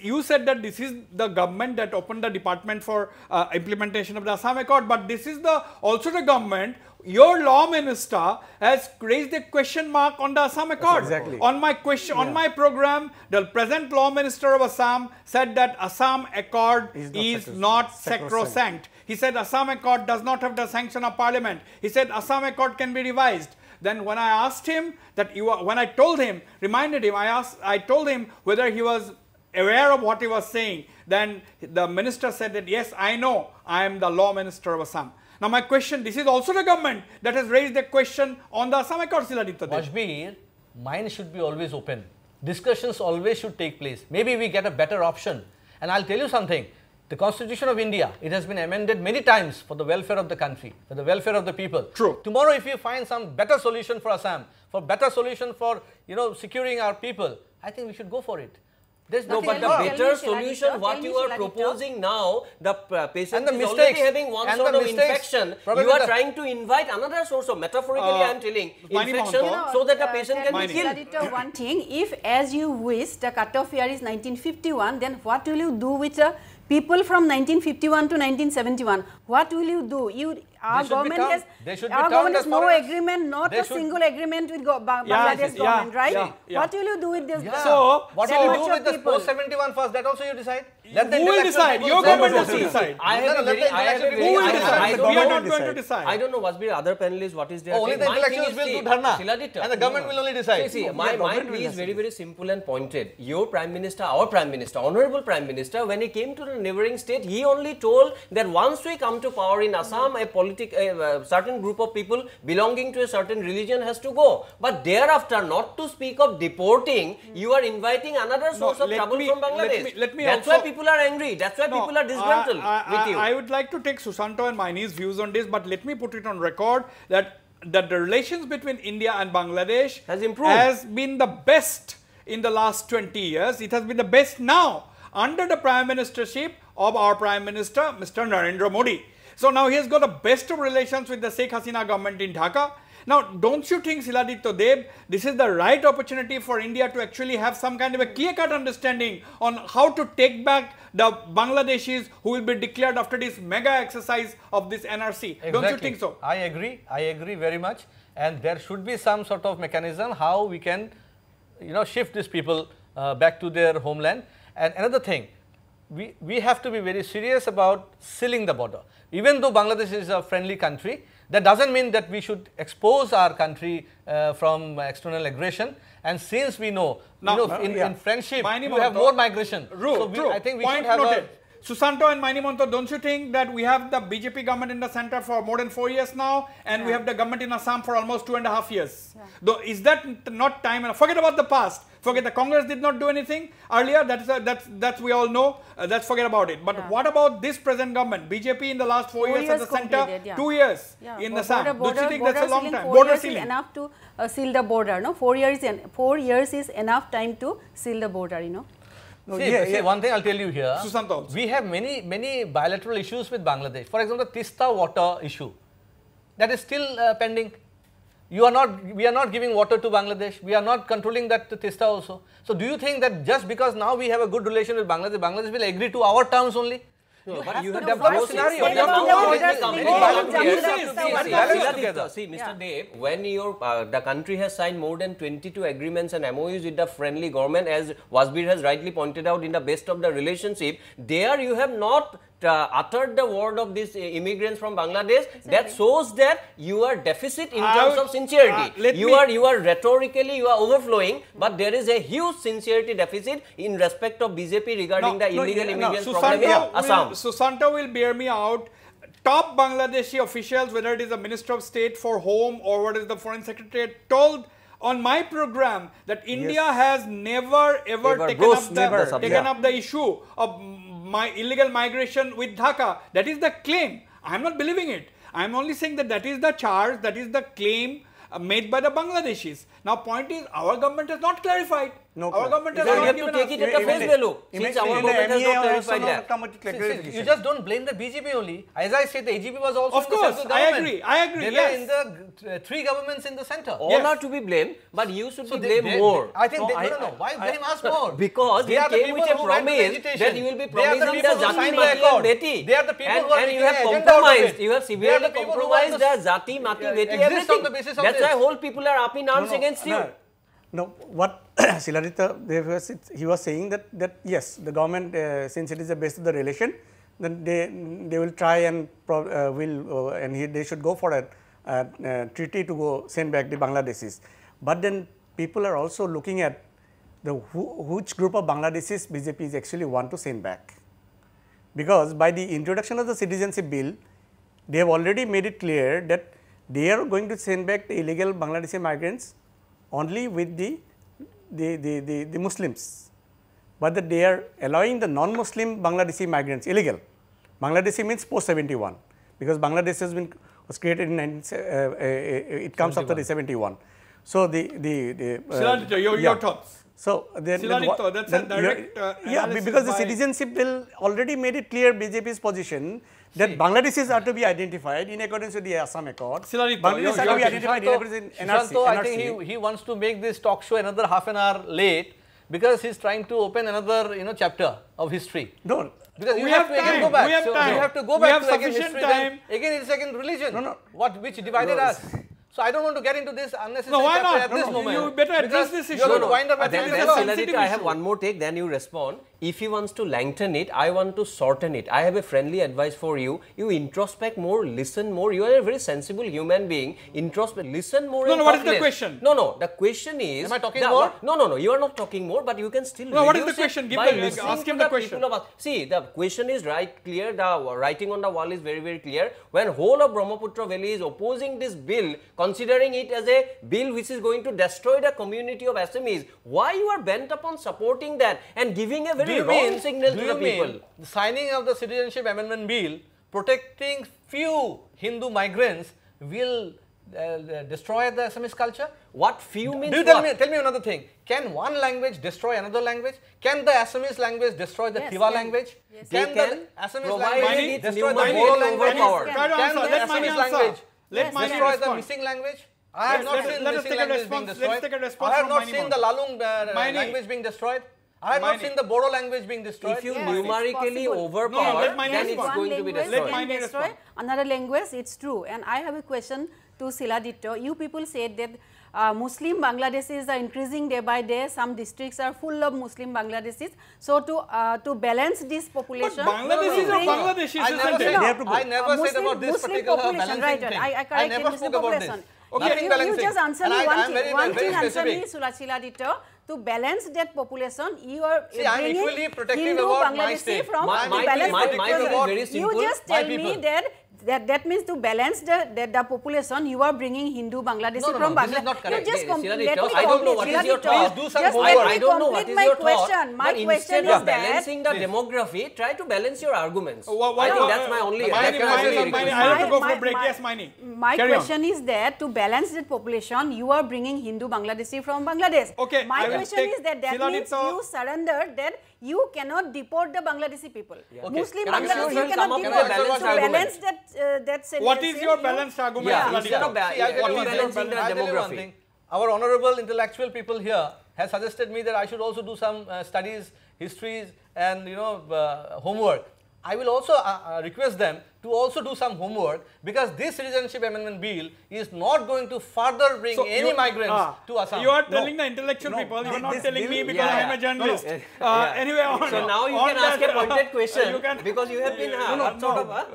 you said that this is the government that opened the department for implementation of the Assam Accord, but this is also the government. Your law minister has raised a question mark on the Assam Accord. Exactly. On my question, on my program, the present law minister of Assam said that Assam Accord is not sacrosanct. He said Assam Accord does not have the sanction of parliament. He said Assam Accord can be revised. Then when I asked him that when I told him, reminded him, I told him whether he was aware of what he was saying. Then the minister said that yes, I know, I am the law minister of Assam. Now my question, this is also the government that has raised a question on the Assam Accord, Siladitya Dev. Wasbir, mind should be always open. Discussions always should take place. Maybe we get a better option. And I'll tell you something, the Constitution of India, it has been amended many times for the welfare of the country, for the welfare of the people. True. Tomorrow if you find some better solution for Assam, for better solution for, securing our people, I think we should go for it. There's no, but the better solution, what you are proposing now, the patient is already having one sort of infection. You are trying to invite another source of, metaphorically I am telling, infection so that the patient can be killed. One thing, if as you wish the cutoff year is 1951, then what will you do with the people from 1951 to 1971? What will you do? Our government has no agreement, not a single agreement with Bangladesh government, right? What will you do with this? So, what will you do with the post 71 first? That also you decide. Who will decide? Your government has to decide. Who will decide? We are not going to decide. I don't know, Wasbir, other panelists, what is their only the intellectuals will do dharna. And the government will only decide. See, my mind is very, very simple and pointed. Your Prime Minister, our Prime Minister, Honorable Prime Minister, when he came to the neighboring state, he only told that once we come to power in Assam, a certain group of people belonging to a certain religion has to go. But thereafter, not to speak of deporting, you are inviting another source of trouble from Bangladesh. That's why people are angry. That's why people are disgruntled with you. I would like to take Susanto and Maini's views on this, but let me put it on record that the relations between India and Bangladesh has been the best in the last 20 years. It has been the best now under the Prime Ministership of our Prime Minister, Mr. Narendra Modi. So now he has got the best of relations with the Sheikh Hasina government in Dhaka. Now, don't you think, Siladitya Dev, this is the right opportunity for India to actually have some kind of a clear-cut understanding on how to take back the Bangladeshis who will be declared after this mega exercise of this NRC? Exactly. Don't you think so? I agree very much. And there should be some sort of mechanism how we can, shift these people back to their homeland. And another thing, we have to be very serious about sealing the border. Even though Bangladesh is a friendly country, that doesn't mean that we should expose our country from external aggression. And since we know, in friendship, you have more migration. True. I think we should have Susanto and Manimonto, don't you think that we have the BJP government in the center for more than 4 years now, and we have the government in Assam for almost 2.5 years? Though, is that not time enough? Forget about the past. Forget the Congress did not do anything earlier. That's we all know. Let's forget about it. But what about this present government? BJP in the last 4 years at the center, 2 years in the Assam. Don't you think that's a long time? Border sealing is enough to seal the border. No, 4 years is enough time to seal the border. You know. No, see, one thing I'll tell you here, Susanto, we have many bilateral issues with Bangladesh. For example, the Tista water issue, that is still pending. We are not giving water to Bangladesh. We are not controlling that Tista also. So, do you think that just because now we have a good relation with Bangladesh, Bangladesh will agree to our terms only? No, but you have to develop a scenario. See, Mr. Dev, when the country has signed more than 22 agreements and MOUs with the friendly government, as Wasbir has rightly pointed out, in the best of the relationship, there you have not uttered the word of these immigrants from Bangladesh. Exactly. That shows that you are deficit in terms of sincerity. You are rhetorically, you are overflowing, but there is a huge sincerity deficit in respect of BJP regarding the illegal immigrants problem in Assam. Susanto will bear me out. Top Bangladeshi officials, whether it is the Minister of State for Home or what is the Foreign Secretary, told on my program that India has never taken up the issue of illegal migration with Dhaka. That is the claim. I am not believing it. I am only saying that is the charge, that is the claim made by the Bangladeshis. Now, point is, our government has not clarified. No, our government has not not given us. You have to take it at the face value. Since our government has not clarified that. You just don't blame the BJP only. As I said, the AGP was also of course, in the central government. I agree. They were in the three governments in the center. All are to be blamed, but you should be blamed more. I think no. Why blame us more? Because you came with a promise that you will be promising the Jati, Mati and Beti. They are the people who are and you have compromised. You have severely compromised the Jati, Mati, Beti, everything. That's why whole people are up in arms against you. No, what Siladitya, he was saying that yes, the government, since it is the base of the relation, then they will try and they should go for a treaty to go send back the Bangladeshis. But then people are also looking at which group of Bangladeshis BJP is actually want to send back. Because by the introduction of the citizenship bill, they have already made it clear that they are going to send back the illegal Bangladeshi migrants only with the Muslims, but that they are allowing the non-Muslim Bangladeshi migrants illegal. Bangladeshi means post 71, because Bangladesh was created in it comes after the 71. So your thoughts. So then, that's a direct because the citizenship bill already made it clear BJP's position that Bangladeshis are to be identified in accordance with the Assam Accord. Bangladeshis are to be identified in accordance with NRC. I think he wants to make this talk show another half an hour late because he's trying to open another chapter of history. No. Because you have to again go back. You have to go back to sufficient time. Again it's again religion. No. Which divided us. So I don't want to get into this unnecessary why not? at this moment. You better address this issue. You're going to wind up at I have one more take, then you respond. If he wants to lengthen it, I want to shorten it. I have a friendly advice for you. You introspect more, listen more. You are a very sensible human being. Introspect, listen more. No, what is the question? No. The question is. Am I talking more? No. You are not talking more, but you can still. No, what is the question? Ask him the question. See, the question is clear. The writing on the wall is very, very clear. When whole of Brahmaputra Valley is opposing this bill, considering it as a bill which is going to destroy the community of Assamese, why you are bent upon supporting that and giving a very wrong signal to the people? The signing of the Citizenship Amendment Bill protecting few Hindu migrants will destroy the Assamese culture? What few means tell me another thing. Can one language destroy another language? Can the Assamese language destroy the Tiva language? Yes. Can the Assamese language destroy the Bodo language? Can the Assamese language destroy the missing language? I have not seen missing language being destroyed. I have not seen the Lalung language being destroyed. I have not seen the Bodo language being destroyed. If you numerically overpower, then it's going to be destroyed. Another language, it's true. And I have a question to Siladitya. You people said that Muslim Bangladeshis are increasing day by day. Some districts are full of Muslim Bangladeshis. So to balance this population, but Bangladeshis are Bangladeshis. I never said about this particular balancing thing. I never spoke about this. Okay, you just answer me one thing. One thing answer me, Sulachiladito. To balance that population, you are bringing Hindu Bangladeshi from balance population. You just tell me that means to balance the population, you are bringing Hindu Bangladeshi from Bangladesh. This is not correct. You just I don't know what is your thought. Do some homework. I don't know what is your thought. My but question instead is of balancing the demography, try to balance your arguments. Why I think that's my only. I have to go for a break. Yes, Maini. My question is that to balance that population, you are bringing Hindu Bangladeshi from Bangladesh. Okay. My question is that means you surrender that you cannot deport the Bangladeshi people. Yeah. Muslim I'm sure Bangladeshi you come cannot up with deport. a balanced So argument. balance that sentence. What is your balanced argument? Yeah, instead of balancing the I'll tell you one demography. thing. Our honorable intellectual people here has suggested me that I should also do some studies, histories, and homework. I will also request them to also do some homework, because this Citizenship Amendment Bill is not going to further bring any migrants to Assam. You are telling the intellectual people, you are not telling me because I am a journalist. Anyway, so now you can ask a pointed question because you have been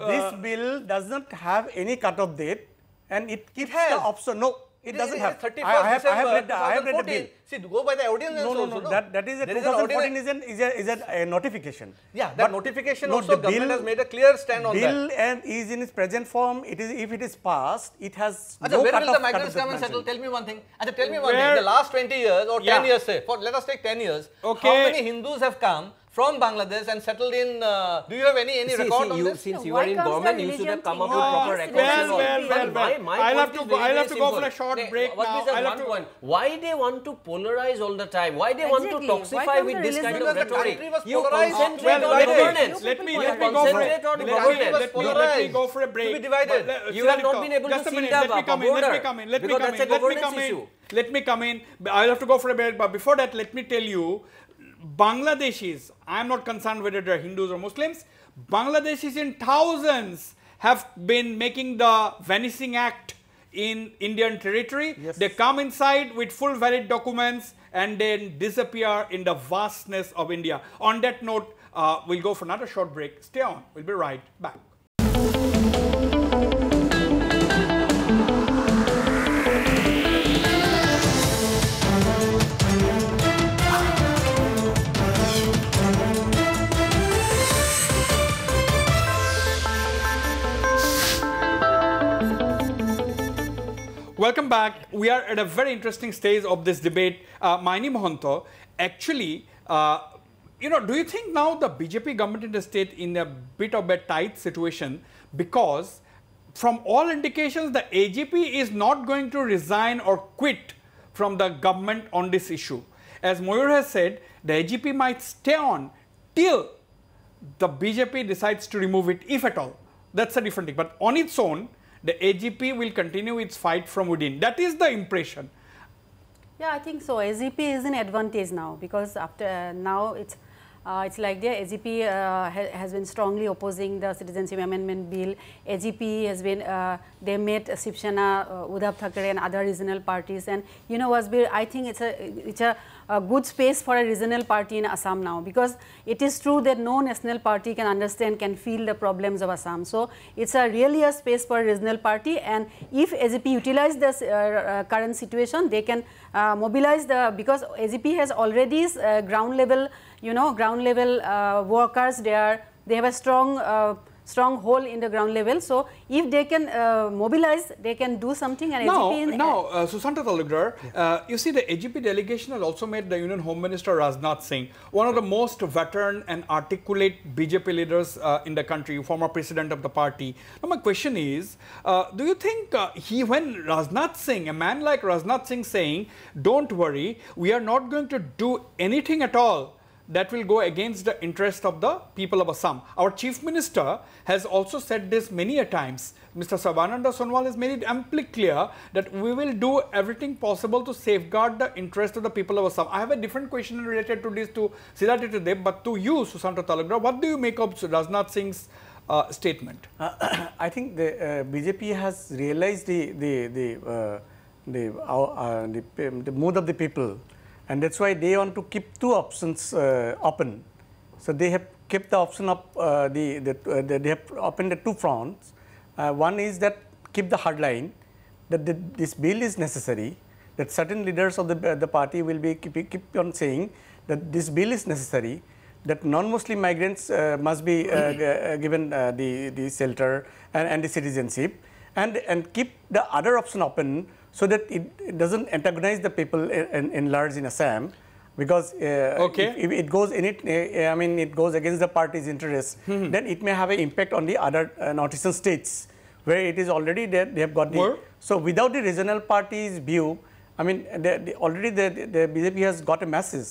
This bill does not have any cut-off date, and it keeps the option. No. It doesn't have. 31st I have read December the bill. See, go by the ordinance also. No. That is a 2014 is a notification. Yeah, that notification also the government has made a clear stand on that. Bill and is in its present form. It is, if it is passed, it has no where will cut-off the migrants come and settle? mentioned. Tell me one thing. Tell me one thing. The last 20 years or 10 years, say, let us take 10 years. How many Hindus have come from Bangladesh and settled in? Do you have any record on this? Since you are in government, you should have come up with proper records. I'll have to go for a short break now. Why they want to polarize all the time? Why they want to toxify with this kind of rhetoric? You concentrate on governance. Let me go for a break. To be divided. You have not been able to seal the border. Because that's a governance issue. Let me come in. I'll have to go for a break, but before that, let me tell you, Bangladeshis, I am not concerned whether they are Hindus or Muslims, Bangladeshis in thousands have been making the vanishing act in Indian territory. Yes. They come inside with full valid documents and then disappear in the vastness of India. On that note, we'll go for another short break. Stay on. We'll be right back. Welcome back. We are at a very interesting stage of this debate. Maini Mohanto, actually, do you think now the BJP government in the state in a bit of a tight situation, because from all indications the AGP is not going to resign or quit from the government on this issue. As Moyur has said, the AGP might stay on till the BJP decides to remove it, if at all. That's a different thing. But on its own, the AGP will continue its fight from within. That is the impression. Yeah, I think so. AGP is in advantage now, because after now it's like the AGP has been strongly opposing the Citizenship Amendment Bill. AGP has been, they met Shiv Sena, Uddhav Thackeray and other regional parties, and Wasbir, I think it's a good space for a regional party in Assam now, because it is true that no national party can feel the problems of Assam. So it's really a space for a regional party, and if AGP utilize this current situation, they can mobilize because AGP has already ground level workers. They have a strong hold in the ground level. So if they can mobilize, they can do something. And Susanta Talukdar, you see, the AGP delegation has also met the Union Home Minister Rajnath Singh, one of the most veteran and articulate BJP leaders in the country, former president of the party. Now my question is, do you think when Rajnath Singh, a man like Rajnath Singh saying, don't worry, we are not going to do anything at all that will go against the interest of the people of Assam. Our Chief Minister has also said this many a times. Mr. Sarbananda Sonowal has made it amply clear that we will do everything possible to safeguard the interest of the people of Assam. I have a different question related to this to Siddharth Deb, but to you, Susanta Talukdar, what do you make of Rajnath Singh's statement? I think the BJP has realized the mood of the people. And that's why they want to keep two options open. So they have kept the option of they have opened the two fronts. One is that keep the hard line, that this bill is necessary, that certain leaders of the party will be keep on saying that this bill is necessary, that non-Muslim migrants must be given the shelter and the citizenship, and keep the other option open so that it doesn't antagonize the people in large in Assam, because if it goes in I mean it goes against the party's interests, then it may have an impact on the other northeastern states where it is already there. They have got the so without the regional party's view, I mean already the BJP has got a message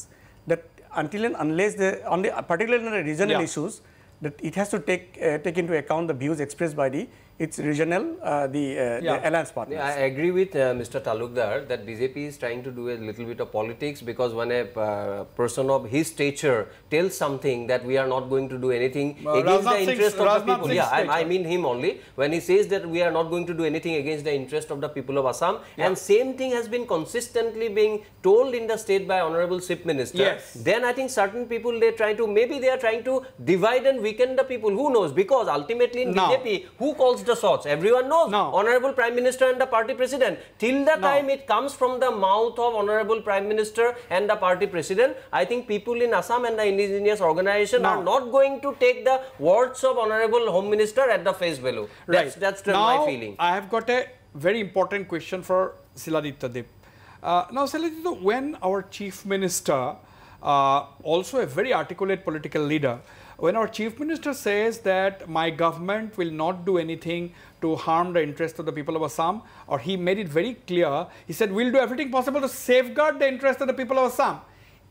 that until and unless particularly on the regional issues, that it has to take into account the views expressed by its regional the alliance partners. Yeah, I agree with Mr. Talukdar that BJP is trying to do a little bit of politics, because when a person of his stature tells something that we are not going to do anything against the interest of the people. Yeah, I mean him only. When he says that we are not going to do anything against the interest of the people of Assam, and same thing has been consistently being told in the state by Honorable Chief Minister, then I think certain people maybe they are trying to divide and weaken the people. Who knows? Because ultimately in BJP, who calls the shots? Everyone knows. Honorable Prime Minister and the party president. Till the time it comes from the mouth of Honorable Prime Minister and the party president, I think people in Assam and the indigenous organization are not going to take the words of Honorable Home Minister at the face value. That's my feeling. I have got a very important question for Siladitya Deb. Now, Siladitya, when our Chief Minister, also a very articulate political leader, when our Chief Minister says that my government will not do anything to harm the interest of the people of Assam, or he made it very clear, he said we'll do everything possible to safeguard the interest of the people of Assam.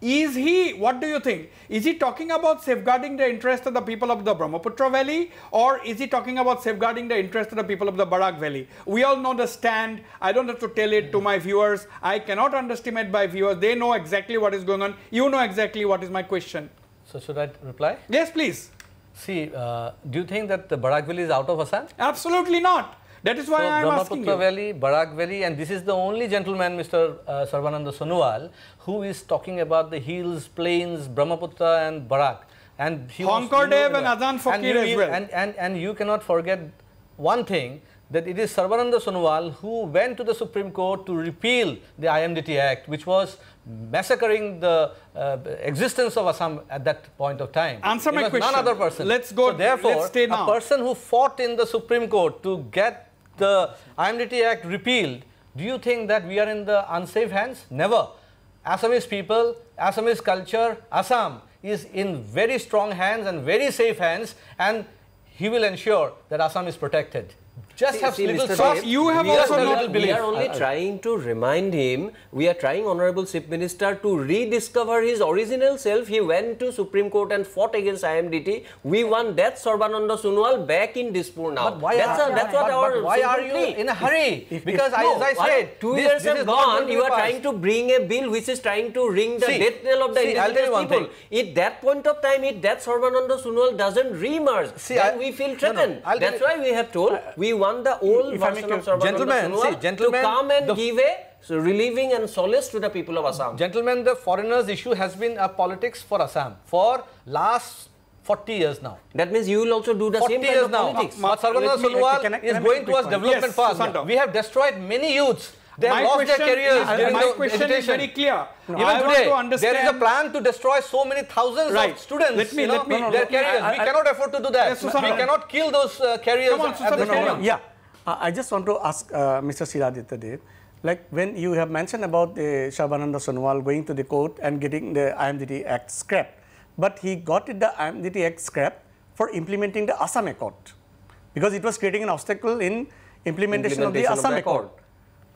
Is he, what do you think? Is he talking about safeguarding the interest of the people of the Brahmaputra Valley, or is he talking about safeguarding the interest of the people of the Barak Valley? We all know the stand. I don't have to tell it to my viewers. I cannot underestimate my viewers. They know exactly what is going on. You know exactly what is my question. So should I reply? Yes, please. See, do you think that the Barak Valley is out of Assam? Absolutely not. That is why I am asking you. Brahmaputra Valley, Barak Valley, and this is the only gentleman, Mr. Sarvananda Sonowal, who is talking about the hills, plains, Brahmaputra and Barak. And he Honkordev and Azan Fakir as well. And you cannot forget one thing, that it is Sarvananda Sonowal who went to the Supreme Court to repeal the IMDT Act, which was massacring the existence of Assam at that point of time. Answer my question. None other person. Let's go. So therefore, let's stay now. A person who fought in the Supreme Court to get the IMDT Act repealed, do you think that we are in the unsafe hands? Never. Assamese people, Assamese culture, Assam is in very strong hands and very safe hands, and he will ensure that Assam is protected. Just have little trust. You have also not belief. We are only trying to remind him, we are trying, Honorable Chief Minister, to rediscover his original self. He went to Supreme Court and fought against IMDT. We want that Sarvananda Sonowal back in Dispur now. But why are you in a hurry? Because as I said, 2 years have gone, you are trying to bring a bill which is trying to ring the death knell of the indigenous people. At that point of time, if that Sarvananda Sonowal doesn't re-emerge, then we feel threatened. That's why we have told, we want the old version of Sarvananda Sonowal to come and give a relieving and solace to the people of Assam. Gentlemen, the foreigners issue has been a politics for Assam for last 40 years now. That means you will also do the same kind of politics. But Sarvananda Sonowal is going towards development fast. We have destroyed many youths. They have lost their careers during my question is very clear. Even today, there is a plan to destroy so many thousands of students. Let me their careers. We cannot afford to do that. We cannot kill those careers at this moment. Yeah, I just want to ask Mr. Siladitya Deb, like when you have mentioned about Sarvananda Sonowal going to the court and getting the IMDT Act scrapped, but he got the IMDT Act scrapped for implementing the Assam Accord, because it was creating an obstacle in implementation of the Assam Accord.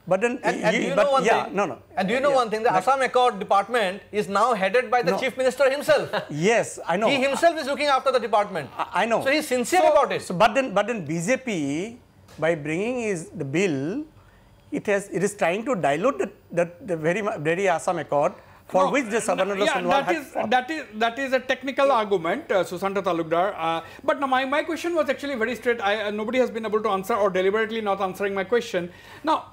But then, and do you know one thing? And do you know one thing? The Assam Accord department is now headed by the Chief Minister himself. Yes, I know. He himself is looking after the department. I know. So he's sincere about it. So, but then BJP, by bringing the bill, it is trying to dilute the very Assam Accord, for which the Sarvananda Sonowal has that is a technical argument, Susanta Talukdar. But now my question was actually very straight. Nobody has been able to answer, or deliberately not answering my question. Now,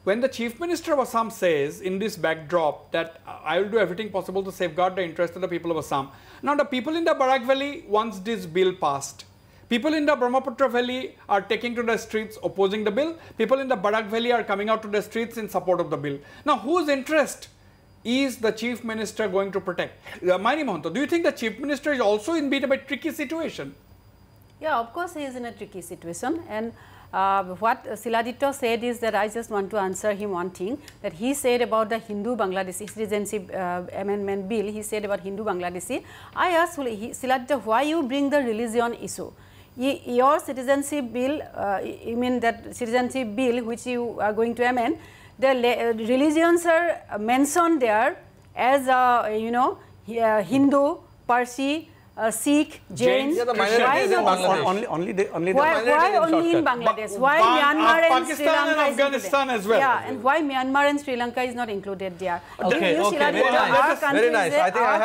when the Chief Minister of Assam says in this backdrop that I will do everything possible to safeguard the interest of the people of Assam. Now, the people in the Barak Valley, once this bill passed, People in the Brahmaputra Valley are taking to the streets opposing the bill. People in the Barak Valley are coming out to the streets in support of the bill. Now, whose interest is the Chief Minister going to protect? Mani Mohanto, do you think the Chief Minister is also in a bit tricky situation? Yeah, of course he is in a tricky situation, and what Siladitya said is that I just want to answer him one thing, that he said about the Hindu Bangladeshi Citizenship Amendment Bill. He said about Hindu Bangladeshi. I asked Siladitya, why you bring the religion issue? Your citizenship bill, you mean that citizenship bill which you are going to amend, the religions are mentioned there as you know, Hindu, Parsi, Sikh, Jains. Yeah, the minorities in Bangladesh. Why only in Bangladesh? Why Myanmar and Sri Pakistan Lanka and Afghanistan as well? Yeah, and why Myanmar and Sri Lanka is not included there? Okay, very nice. I think I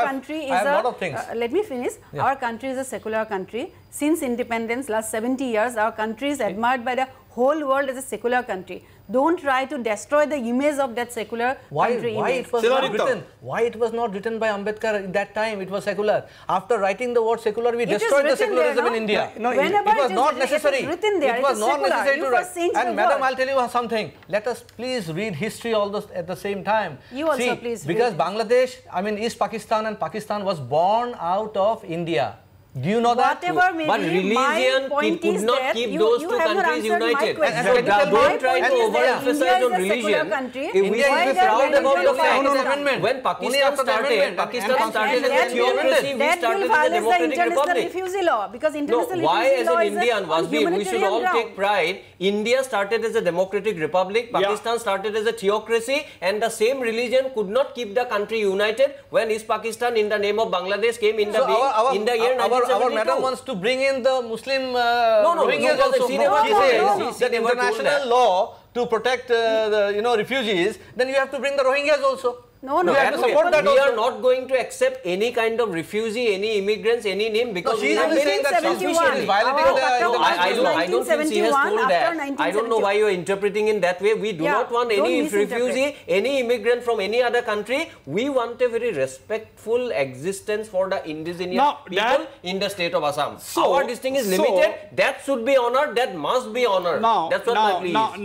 have a lot of things. Let me finish. Yeah. Our country is a secular country. Since independence, last 70 years, our country is admired by the whole world as a secular country. Don't try to destroy the image of that secular country. Why it was not written? Why it was not written by Ambedkar at that time? It was secular. After writing the word secular, we destroyed the secularism in India. No, it was not necessary. It was not necessary to write. And madam, I'll tell you something. Let us please read history all this at the same time. You also please read. Because Bangladesh, I mean East Pakistan and Pakistan was born out of India. Do you know that? Whatever may but be, religion could not keep those two countries united. So don't try to overemphasize on religion. India is proud about the fact when Pakistan started as a theocracy, we started as a democratic republic. Refugee law, because international why refugee as law an is Indian, Wasbir, we should all take pride. India started as a democratic republic, Pakistan started as a theocracy, and the same religion could not keep the country united when East Pakistan in the name of Bangladesh came in the year 1972. Our madam wants to bring in the Muslim Rohingyas also. She says that international law to protect the refugees, then you have to bring the Rohingyas also. No, we have to support that also. We are not going to accept any kind of refugee, any immigrants, any name, because she is saying that submission is violating the I don't think she has told that. I don't know why you are interpreting in that way. We do not want any refugee, any immigrant from any other country. We want a very respectful existence for the indigenous people in the state of Assam. Our distinct is limited. That should be honored. That must be honored. That's what my plea is.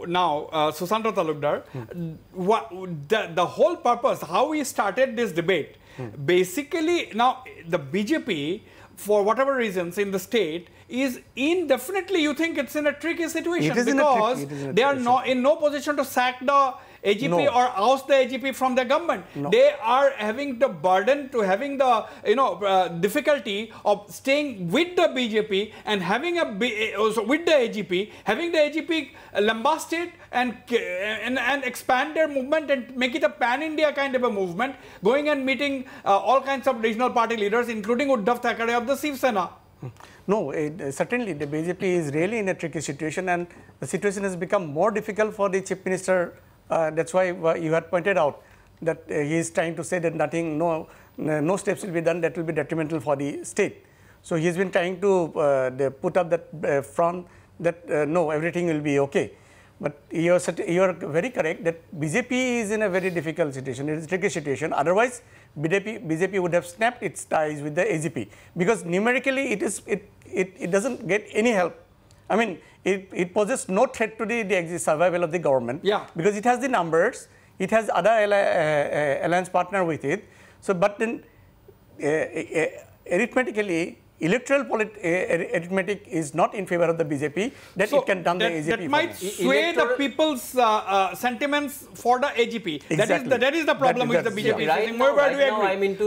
Now, Susanto Talukdar, the whole purpose, how we started this debate, basically now the BJP, for whatever reasons in the state, is indefinitely, you think it's in a tricky situation because they are in no position to sack the AGP or oust the AGP from the government. They are having the burden to having the difficulty of staying with the BJP and having also with the AGP, having the AGP lambast it and expand their movement and make it a pan-India kind of a movement, going and meeting all kinds of regional party leaders, including Uddhav Thackeray of the Shiv Sena. No, certainly the BJP is really in a tricky situation, and the situation has become more difficult for the Chief Minister. That's why you had pointed out that he is trying to say that no steps will be done that will be detrimental for the state. So he has been trying to put up that front that no, everything will be okay. But you are very correct that BJP is in a very difficult situation. It is a tricky situation. Otherwise, BJP would have snapped its ties with the AGP, because numerically it doesn't get any help. I mean, it poses no threat to the survival of the government, because it has the numbers, it has other alliance partner with it. So, but then arithmetically, electoral arithmetic is not in favor of the BJP, that it can dump the AGP. That might sway the people's sentiments for the AGP. Exactly. That is the problem with the BJP. Right now,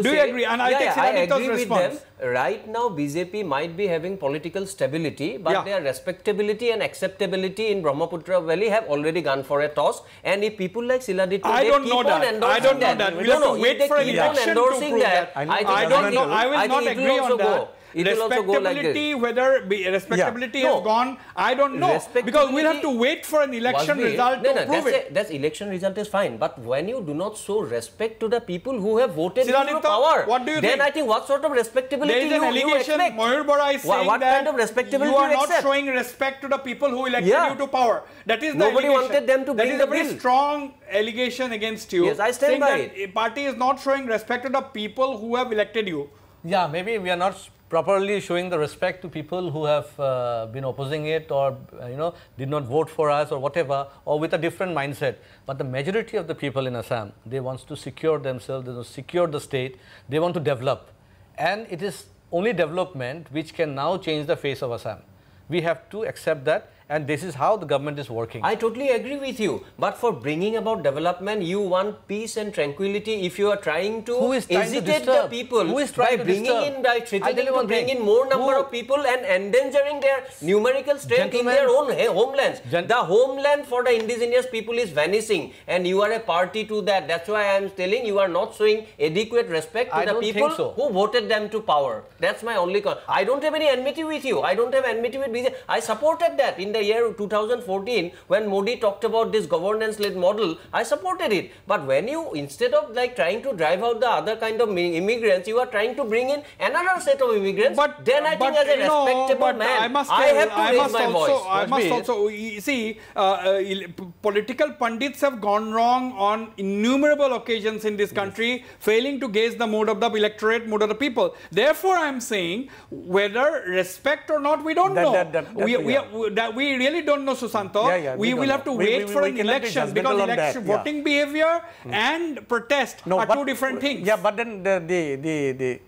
do you agree? And I agree with them. Right now, BJP might be having political stability, but their respectability and acceptability in Brahmaputra Valley have already gone for a toss. And if people like Siladitya keep on endorsing I don't know that. We'll have to wait for an election to prove that. I don't know. I will not agree on that. Respectability, whether respectability has gone, I don't know, because we'll have to wait for an election result to prove it. That election result is fine, but when you do not show respect to the people who have voted in your power, what do you then think? I think what sort of respectability there is an allegation, Mayur Bora is saying what that kind of respectability you are not showing respect to the people who elected you to power. That is the Nobody allegation. wanted them to bring the bill. That is a very strong allegation against you. Yes, I stand by it. A party is not showing respect to the people who have elected you. Yeah, maybe we are not properly showing the respect to people who have been opposing it, or did not vote for us or whatever, or with a different mindset. But the majority of the people in Assam, they want to secure themselves, they want to secure the state, they want to develop. And it is only development which can now change the face of Assam. We have to accept that, and this is how the government is working. I totally agree with you, but for bringing about development, you want peace and tranquility. If you are trying to hesitate the people by bringing in, by threatening to bring in more number of people and endangering their numerical strength in their own homelands. The homeland for the indigenous people is vanishing, and you are a party to that. That's why I am telling you are not showing adequate respect to the people who voted them to power. That's my only concern. I don't have any enmity with you. I don't have enmity with BJP. I supported that in the year 2014 when Modi talked about this governance-led model. I supported it. But when you, instead of like trying to drive out the other kind of immigrants, you are trying to bring in another set of immigrants, but then I think as a respectable man, I have to raise my voice. I must also, you see, political pundits have gone wrong on innumerable occasions in this country, failing to gauge the mood of the electorate, mood of the people. Therefore, I am saying, whether respect or not, we don't know. We really don't know, Susanto. We will have to wait for an election, because voting behavior and protest are two different things. Yeah, but then the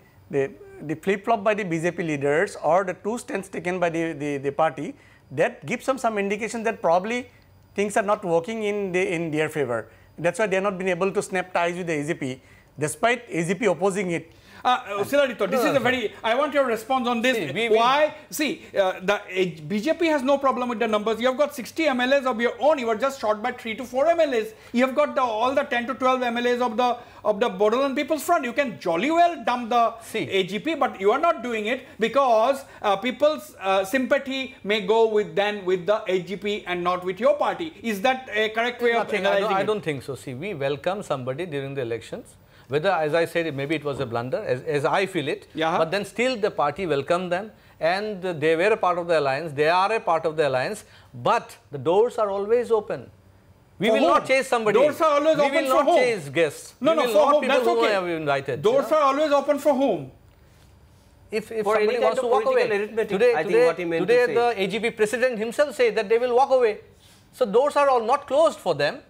flip-flop by the BJP leaders or the two stands taken by the party, that gives some indication that probably things are not working in their favor. That's why they have not been able to snap ties with the AGP, despite AGP opposing it. Siladito, this is a very, I want your response on this. Why? See, the BJP has no problem with the numbers. You have got 60 MLAs of your own. You were just short by 3 to 4 MLAs. You have got all the 10 to 12 MLAs of the Bodoland People's Front. You can jolly well dump the AGP, but you are not doing it because people's sympathy may go with the AGP and not with your party. Is that a correct way of analyzing it? I don't think so. See, we welcome somebody during the elections. Whether, as I said, maybe it was a blunder, as I feel it, but then still the party welcomed them, and they were a part of the alliance, they are a part of the alliance, but the doors are always open. We will not chase somebody. Doors are always open for whom? We will not chase guests. No, for whom? That's okay. Who have invited. Doors are always open for whom? If somebody wants to walk away. Today the AGP president himself said that they will walk away. So doors are all not closed for them.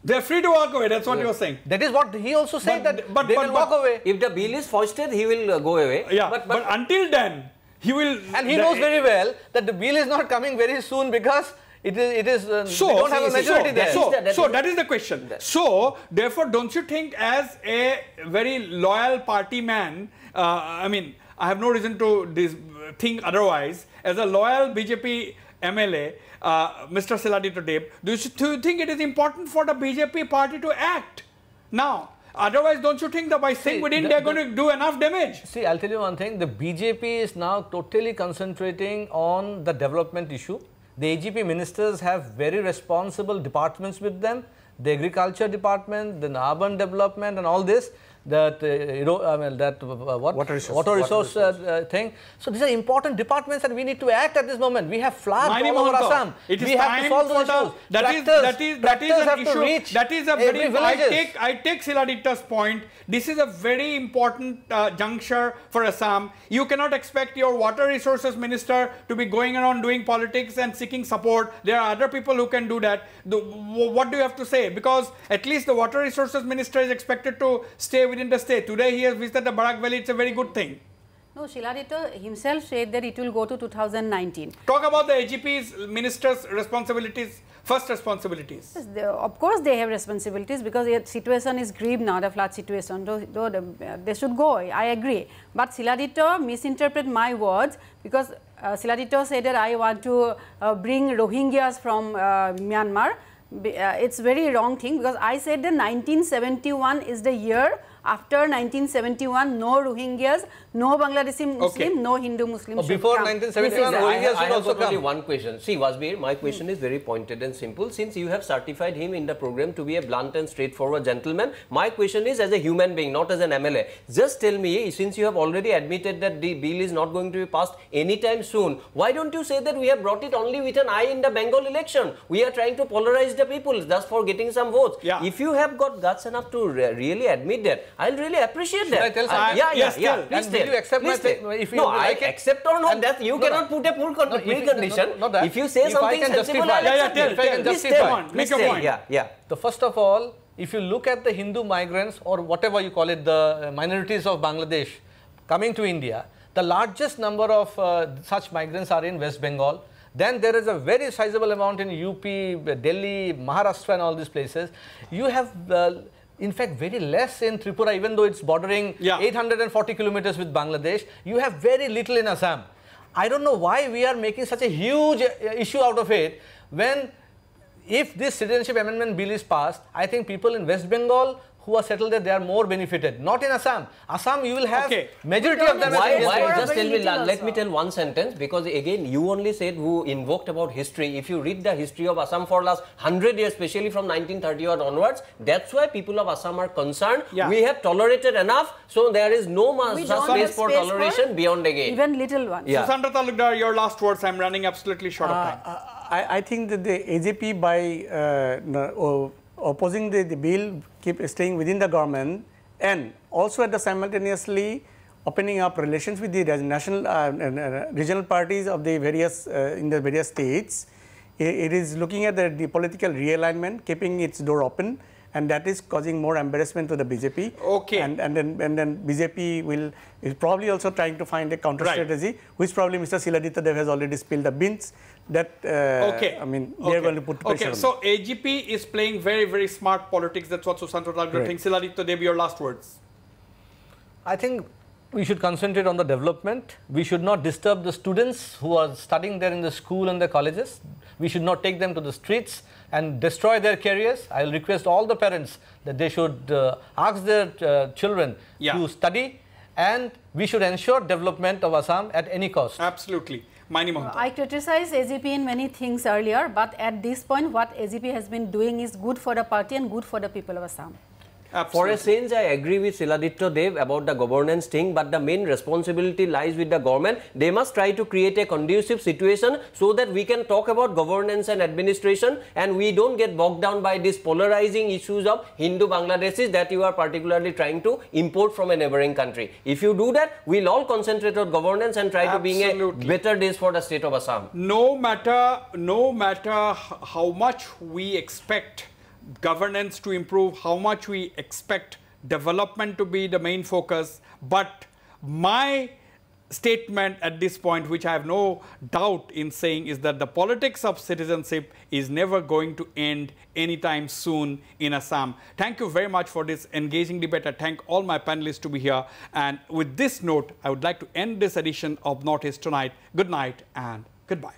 They are free to walk away, that's what you are saying. That is what he also said, that they will walk away. If the bill is foisted, he will go away. Yeah, but until then, he will... And he knows very well that the bill is not coming very soon because it is we don't have a majority there. So that is the question. So, therefore, don't you think as a very loyal party man, I mean, I have no reason to think otherwise, as a loyal BJP MLA, Mr. Siladito Deb, do you think it is important for the BJP party to act now? Otherwise, don't you think that by saying within they are going to do enough damage? See, I'll tell you one thing. The BJP is now totally concentrating on the development issue. The AGP ministers have very responsible departments with them. The agriculture department, the urban development and all this. Water resource thing. So these are important departments and we need to act at this moment. We have floods all over Assam. It is we have to solve those issues. That is an issue. That is a very, I take Siladito's point. This is a very important juncture for Assam. You cannot expect your water resources minister to be going around doing politics and seeking support. There are other people who can do that. What do you have to say? Because at least the water resources minister is expected to stay within the state. Today he has visited the Barak Valley. It's a very good thing. No, Siladito himself said that it will go to 2019. Talk about the AGP's ministers' responsibilities, first responsibilities. Yes, of course they have responsibilities because the situation is grave now, the flood situation. They should go, I agree. But Siladito misinterpreted my words because Siladito said that I want to bring Rohingyas from Myanmar. It's very wrong thing because I said that 1971 is the year. After 1971, no Rohingyas, no Bangladeshi Muslim, no Hindu Muslims. Before 1971, Rohingyas should also come. Only one question. See, Wasbir, my question is very pointed and simple. Since you have certified him in the program to be a blunt and straightforward gentleman, my question is as a human being, not as an MLA. Just tell me, since you have already admitted that the bill is not going to be passed anytime soon, why don't you say that we have brought it only with an eye in the Bengal election? We are trying to polarize the people just for getting some votes. Yeah. If you have got guts enough to really admit that, I'll really appreciate that. Should I tell Please will you accept my thing? If you no, like I accept or not, that you cannot put a precondition. If you say something sensible, if I can justify. Make a point. Yeah. So first of all, if you look at the Hindu migrants or whatever you call it, the minorities of Bangladesh coming to India, the largest number of such migrants are in West Bengal. Then there is a very sizable amount in UP, Delhi, Maharashtra and all these places. You have in fact very less in Tripura, even though it's bordering 840 kilometers with Bangladesh. You have very little in Assam. I don't know why we are making such a huge issue out of it when if this Citizenship Amendment Bill is passed, I think people in West Bengal who are settled there, they are more benefited. Not in Assam. Assam, you will have majority of them. Why just tell me, let me tell one sentence, because again, you only said who invoked about history. If you read the history of Assam for last 100 years, especially from 1930 or onwards, that's why people of Assam are concerned. We have tolerated enough, so there is no space for toleration beyond again. Even little ones. Sandra Talukdar, your last words. I'm running absolutely short of time. I think that the AJP by opposing the bill, keep staying within the government, and also at the simultaneously opening up relations with the national regional parties of the various in the various states. It is looking at the political realignment, keeping its door open, and that is causing more embarrassment to the BJP. And then BJP is probably also trying to find a counter strategy, which probably Mr. Siladitya Dev has already spilled the beans. That I mean, they are going to put pressure on. So AGP is playing very, very smart politics. That's what Susanto Talukdar thinks. Siladitya Dev, your last words. I think we should concentrate on the development. We should not disturb the students who are studying there in the school and the colleges. We should not take them to the streets and destroy their careers. I will request all the parents that they should ask their children to study, and we should ensure development of Assam at any cost. Absolutely. I criticized AGP in many things earlier, but at this point, what AGP has been doing is good for the party and good for the people of Assam. For a change, I agree with Siladitya Dev about the governance thing, but the main responsibility lies with the government. They must try to create a conducive situation so that we can talk about governance and administration, and we don't get bogged down by these polarizing issues of Hindu Bangladeshis that you are particularly trying to import from a neighboring country. If you do that, we'll all concentrate on governance and try to bring a better days for the state of Assam. No matter how much we expect governance to improve, how much we expect development to be the main focus, but my statement at this point, which I have no doubt in saying, is that the politics of citizenship is never going to end anytime soon in Assam. Thank you very much for this engaging debate. I thank all my panelists to be here. And with this note, I would like to end this edition of Northeast Tonight. Good night and goodbye.